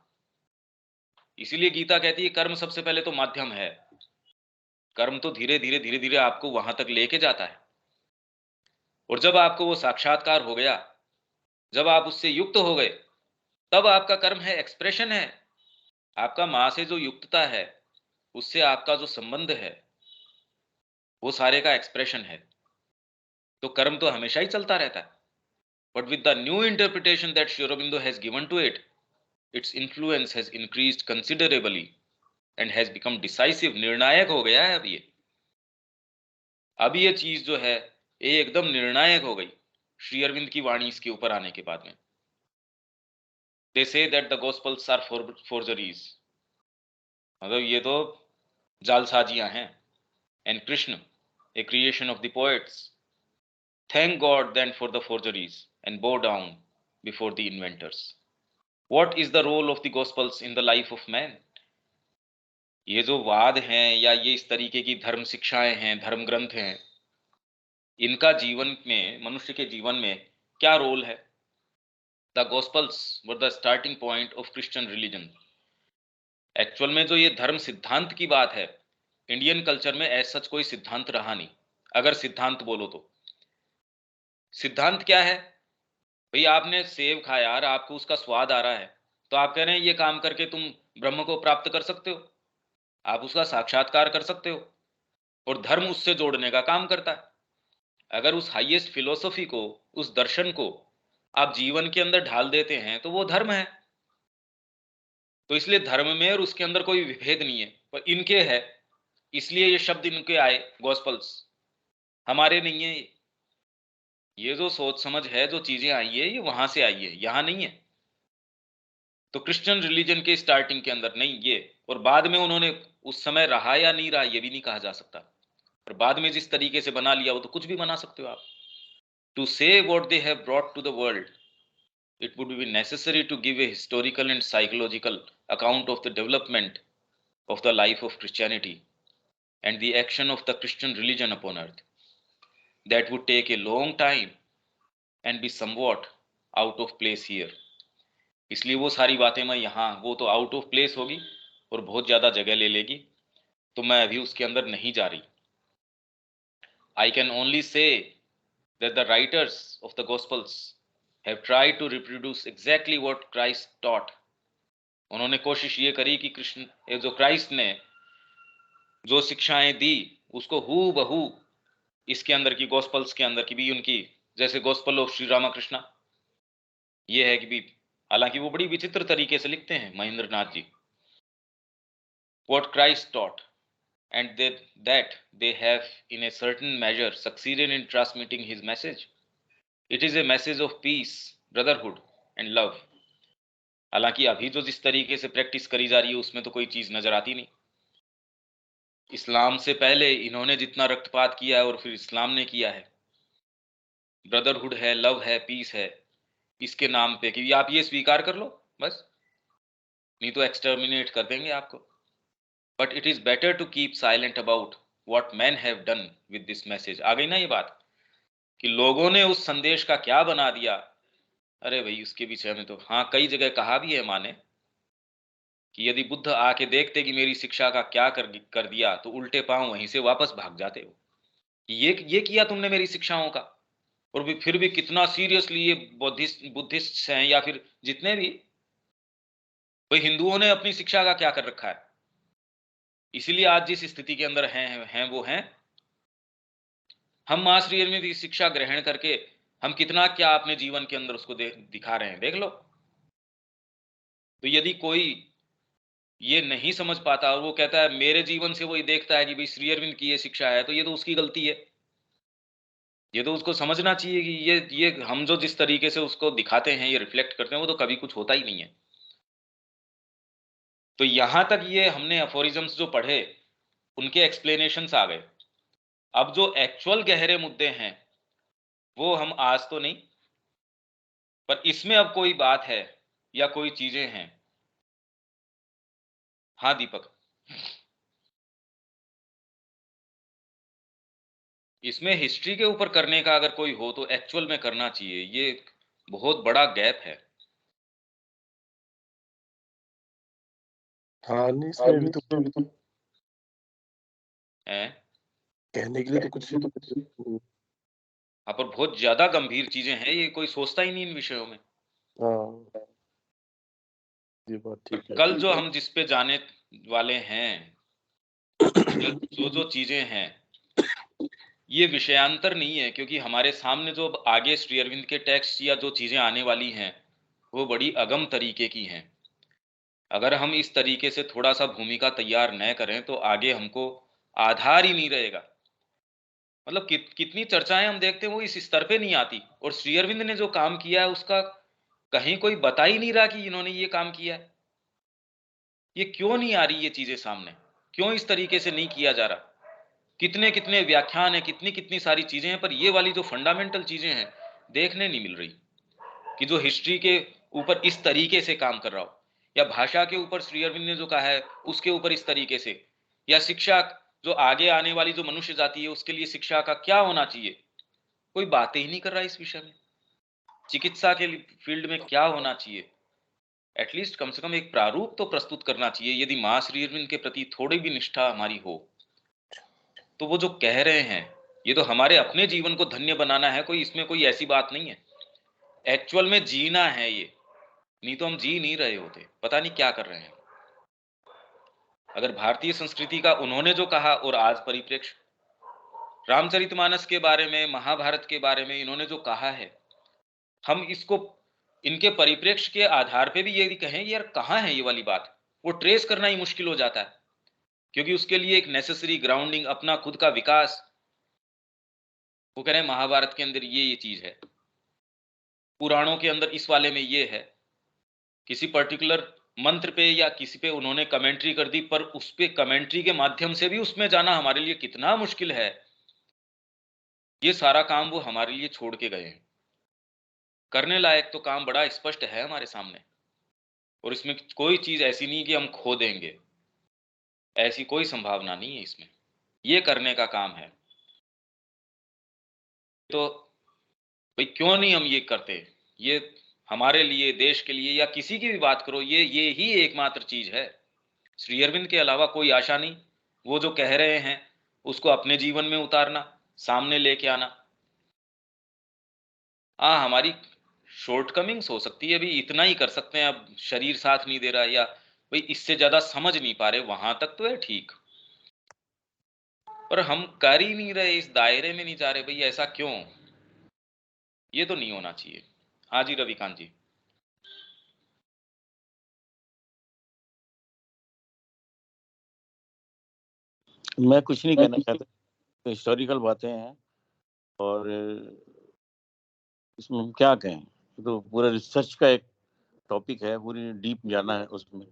इसीलिए गीता कहती है कर्म सबसे पहले तो माध्यम है, कर्म तो धीरे धीरे धीरे धीरे आपको वहां तक लेके जाता है। और जब आपको वो साक्षात्कार हो गया, जब आप उससे युक्त हो गए, तब आपका कर्म है एक्सप्रेशन है। आपका माँ से जो युक्तता है, उससे आपका जो संबंध है, वो सारे का एक्सप्रेशन है। तो कर्म तो हमेशा ही चलता रहता है। But with the new interpretation that Shri Aurobindo has given to it, its influence has increased considerably and has become decisive, निर्णायक हो गया है अब ये। अब ये चीज जो है ये एकदम निर्णायक हो गई श्री अरविंद की वाणी इसके ऊपर आने के बाद में। They say that the gospels are forgeries, मतलब ये तो जालसाजियां हैं। And Krishna a creation of the poets, thank God then for the forgeries and bow down before the inventors. What is the role of the gospels in the life of man? ये जो वाद हैं या ये इस तरीके की धर्म शिक्षाएं हैं, धर्म ग्रंथ हैं, इनका जीवन में, मनुष्य के जीवन में क्या रोल है? The gospels were the starting point of Christian religion. Actual में जो ये धर्म सिद्धांत की बात है, इंडियन कल्चर में ऐसा सच कोई सिद्धांत रहा नहीं। अगर सिद्धांत बोलो तो सिद्धांत क्या है भाई? आपने सेब खाया और आपको उसका स्वाद आ रहा है, तो आप कह रहे हैं ये काम करके तुम ब्रह्म को प्राप्त कर सकते हो, आप उसका साक्षात्कार कर सकते हो, और धर्म उससे जोड़ने का काम करता है। अगर उस हाईएस्ट फिलोसफी को, उस दर्शन को आप जीवन के अंदर ढाल देते हैं तो वो धर्म है। तो इसलिए धर्म में और उसके अंदर कोई विभेद नहीं है, पर इनके है, इसलिए ये शब्द इनके आए गॉस्पल्स, हमारे नहीं है। ये जो सोच समझ है, जो चीजें आई है, ये वहां से आई है, यहां नहीं है। तो क्रिश्चियन रिलीजन के स्टार्टिंग के अंदर नहीं ये, और बाद में उन्होंने उस समय रहा या नहीं रहा ये भी नहीं कहा जा सकता, और बाद में जिस तरीके से बना लिया वो तो कुछ भी बना सकते हो आप। To say what they have brought to the world, it would be necessary to give a historical and psychological account of the development of the life of Christianity and the action of the Christian religion upon earth. That would take a long time and be somewhat out of place here. इसलिए वो सारी बातें मैं यहाँ, वो तो out of place होगी और बहुत ज़्यादा जगह ले लेगी, तो मैं अभी उसके अंदर नहीं जा रही। I can only say that the writers of the Gospels have tried to reproduce exactly what Christ taught. उन्होंने कोशिश ये करी कि कृष्ण, जो क्राइस्ट ने जो शिक्षाएं दी, उसको हू बहू इसके अंदर की, गॉस्पल्स के अंदर की भी उनकी, जैसे गॉस्पल ऑफ श्री रामकृष्ण, ये है कि भी, हालांकि वो बड़ी विचित्र तरीके से लिखते हैं Mahendra Nath ji, what Christ taught and that they have in a certain measure succeeded in transmitting his message. It is a message of peace, brotherhood and love. हालांकि अभी जो जिस तरीके से प्रैक्टिस करी जा रही है उसमें तो कोई चीज नजर आती नहीं। इस्लाम से पहले इन्होंने जितना रक्तपात किया है और फिर इस्लाम ने किया है, ब्रदरहुड है, लव है, पीस है, इसके नाम पे कि आप ये स्वीकार कर लो बस, नहीं तो एक्सटर्मिनेट कर देंगे आपको। But it is better to keep silent about what man have done with this message. आ गई ना ये बात कि लोगों ने उस संदेश का क्या बना दिया। अरे भाई उसके पीछे में तो हाँ कई जगह कहा भी है माने कि यदि बुद्ध आके देखते कि मेरी शिक्षा का क्या कर दिया तो उल्टे पांव वहीं से वापस भाग जाते हो। ये किया तुमने मेरी शिक्षाओं का। और भी फिर भी कितना सीरियसली ये बुद्धिस्ट हैं या फिर जितने भी, भाई हिंदुओं ने अपनी शिक्षा का क्या कर रखा है। इसीलिए आज जिस स्थिति के अंदर हैं वो हैं। हम मास रियल में भी शिक्षा ग्रहण करके हम कितना क्या अपने जीवन के अंदर उसको दिखा रहे हैं, देख लो। तो यदि कोई ये नहीं समझ पाता और वो कहता है मेरे जीवन से वो ये देखता है कि भाई श्री अरविंद की ये शिक्षा है, तो ये तो उसकी गलती है। ये तो उसको समझना चाहिए कि ये हम जो जिस तरीके से उसको दिखाते हैं, ये रिफ्लेक्ट करते हैं, वो तो कभी कुछ होता ही नहीं है। तो यहां तक ये हमने अफोरिज्म्स जो पढ़े उनके एक्सप्लेनेशंस आ गए। अब जो एक्चुअल गहरे मुद्दे हैं वो हम आज तो नहीं, पर इसमें अब कोई बात है या कोई चीजें हैं। हाँ दीपक, इसमें हिस्ट्री के ऊपर करने का अगर कोई हो तो एक्चुअल में करना चाहिए, ये बहुत बड़ा गैप है। हाँ नहीं, इसमें भी तो हैं? कहने के लिए तो कुछ हाँ पर बहुत ज्यादा गंभीर चीजें हैं, ये कोई सोचता ही नहीं इन विषयों में। हाँ ये बात पर ठीक है। कल जो हम जिस पे जाने वाले हैं, जो जो चीजें हैं, ये विषयांतर नहीं है, क्योंकि हमारे सामने जो अब आगे श्री अरविंद के टेक्स्ट या जो चीजें आने वाली हैं वो बड़ी अगम तरीके की हैं। अगर हम इस तरीके से थोड़ा सा भूमिका तैयार न करें तो आगे हमको आधार ही नहीं रहेगा। मतलब कितनी चर्चाएं हम देखते हैं वो इस स्तर पे नहीं आती, और श्री अरविंद ने जो काम किया है उसका कहीं कोई बता ही नहीं रहा कि इन्होंने ये काम किया है। ये क्यों नहीं आ रही ये चीजें सामने, क्यों इस तरीके से नहीं किया जा रहा। कितने कितने व्याख्यान है, कितनी कितनी सारी चीजें हैं, पर ये वाली जो फंडामेंटल चीजें हैं देखने नहीं मिल रही कि जो हिस्ट्री के ऊपर इस तरीके से काम कर रहा हो, या भाषा के ऊपर श्री अरविंद ने जो कहा है उसके ऊपर इस तरीके से, या शिक्षा जो आगे आने वाली जो मनुष्य जाति है उसके लिए शिक्षा का क्या होना चाहिए, कोई बातें ही नहीं कर रहा इस विषय में। चिकित्सा के फील्ड में क्या होना चाहिए, एटलीस्ट कम से कम एक प्रारूप तो प्रस्तुत करना चाहिए। यदि मां श्री अरविंद के प्रति थोड़ी भी निष्ठा हमारी हो तो वो जो कह रहे हैं ये तो हमारे अपने जीवन को धन्य बनाना है, कोई इसमें कोई ऐसी बात नहीं है। एक्चुअल में जीना है ये, नहीं तो हम जी नहीं रहे होते, पता नहीं क्या कर रहे हैं। अगर भारतीय संस्कृति का उन्होंने जो कहा और आज परिप्रेक्ष्य रामचरितमानस के बारे में, महाभारत के बारे में इन्होंने जो कहा है, हम इसको इनके परिप्रेक्ष्य के आधार पे भी यदि कहें यार कहाँ है ये वाली बात, वो ट्रेस करना ही मुश्किल हो जाता है, क्योंकि उसके लिए एक नेसेसरी ग्राउंडिंग, अपना खुद का विकास। वो कह रहे हैं महाभारत के अंदर ये चीज है, पुराणों के अंदर इस वाले में ये है, किसी पर्टिकुलर मंत्र पे या किसी पे उन्होंने कमेंट्री कर दी, पर उस पे कमेंट्री के माध्यम से भी उसमें जाना हमारे लिए कितना मुश्किल है। ये सारा काम वो हमारे लिए छोड़ के गए हैं। करने लायक तो काम बड़ा स्पष्ट है हमारे सामने, और इसमें कोई चीज ऐसी नहीं कि हम खो देंगे, ऐसी कोई संभावना नहीं है इसमें। ये करने का काम है, तो भाई क्यों नहीं हम ये करते। ये हमारे लिए, देश के लिए, या किसी की भी बात करो, ये ही एकमात्र चीज है। श्री अरविंद के अलावा कोई आशा नहीं। वो जो कह रहे हैं उसको अपने जीवन में उतारना, सामने लेके आना। हाँ, हमारी शॉर्टकमिंग्स हो सकती है, अभी इतना ही कर सकते हैं, अब शरीर साथ नहीं दे रहा, या भाई इससे ज्यादा समझ नहीं पा रहे, वहां तक तो है ठीक, पर हम कर ही नहीं रहे, इस दायरे में नहीं जा रहे। भाई ऐसा क्यों? ये तो नहीं होना चाहिए। हाँ जी रविकांत जी। मैं कुछ नहीं कहना चाहता, तो हिस्टोरिकल बातें हैं और इसमें हम क्या कहें, तो पूरा रिसर्च का एक टॉपिक है, पूरी डीप जाना है उसमें।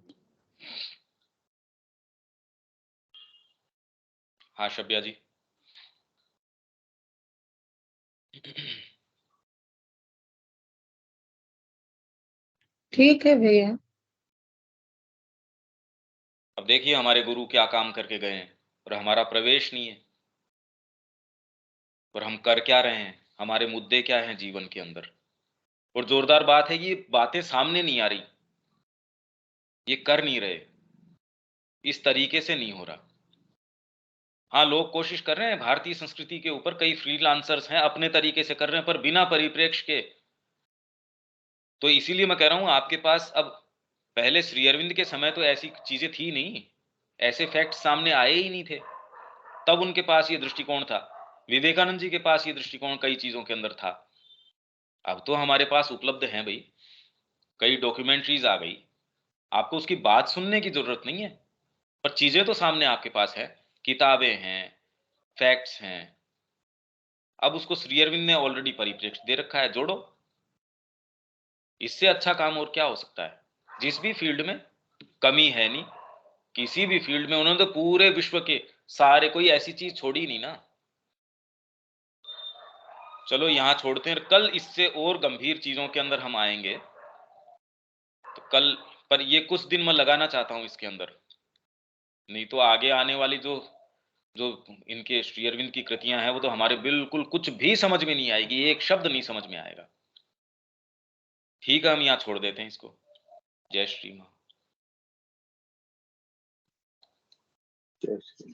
हाँ शब्या जी। ठीक है भैया। अब देखिए हमारे गुरु क्या काम करके गए हैं, और हमारा प्रवेश नहीं है, और हम कर क्या रहे हैं, हमारे मुद्दे क्या हैं जीवन के अंदर। और जोरदार बात है कि ये बातें सामने नहीं आ रही, ये कर नहीं रहे, इस तरीके से नहीं हो रहा। हाँ, लोग कोशिश कर रहे हैं भारतीय संस्कृति के ऊपर, कई फ्रीलांसर्स हैं अपने तरीके से कर रहे हैं, पर बिना परिप्रेक्ष्य के। तो इसीलिए मैं कह रहा हूं आपके पास अब, पहले श्री अरविंद के समय तो ऐसी चीजें थी नहीं, ऐसे फैक्ट सामने आए ही नहीं थे, तब उनके पास ये दृष्टिकोण था। विवेकानंद जी के पास ये दृष्टिकोण कई चीजों के अंदर था। अब तो हमारे पास उपलब्ध है भाई, कई डॉक्यूमेंट्रीज आ गई, आपको उसकी बात सुनने की जरूरत नहीं है, पर चीजें तो सामने आपके पास है, किताबें हैं, फैक्ट्स हैं। अब उसको श्री अरविंद ने ऑलरेडी परिप्रेक्ष्य दे रखा है, जोड़ो। इससे अच्छा काम और क्या हो सकता है। जिस भी फील्ड में कमी है नहीं, किसी भी फील्ड में उन्होंने तो पूरे विश्व के सारे, कोई ऐसी चीज छोड़ी नहीं ना। चलो यहां छोड़ते हैं, कल इससे और गंभीर चीजों के अंदर हम आएंगे, तो कल, पर ये कुछ दिन मैं लगाना चाहता हूं इसके अंदर, नहीं तो आगे आने वाली जो जो इनके श्री अरविंद की कृतियां हैं, वो तो हमारे बिल्कुल कुछ भी समझ में नहीं आएगी, एक शब्द नहीं समझ में आएगा। ठीक है, हम यहाँ छोड़ देते हैं इसको। जय श्री मां। जय श्री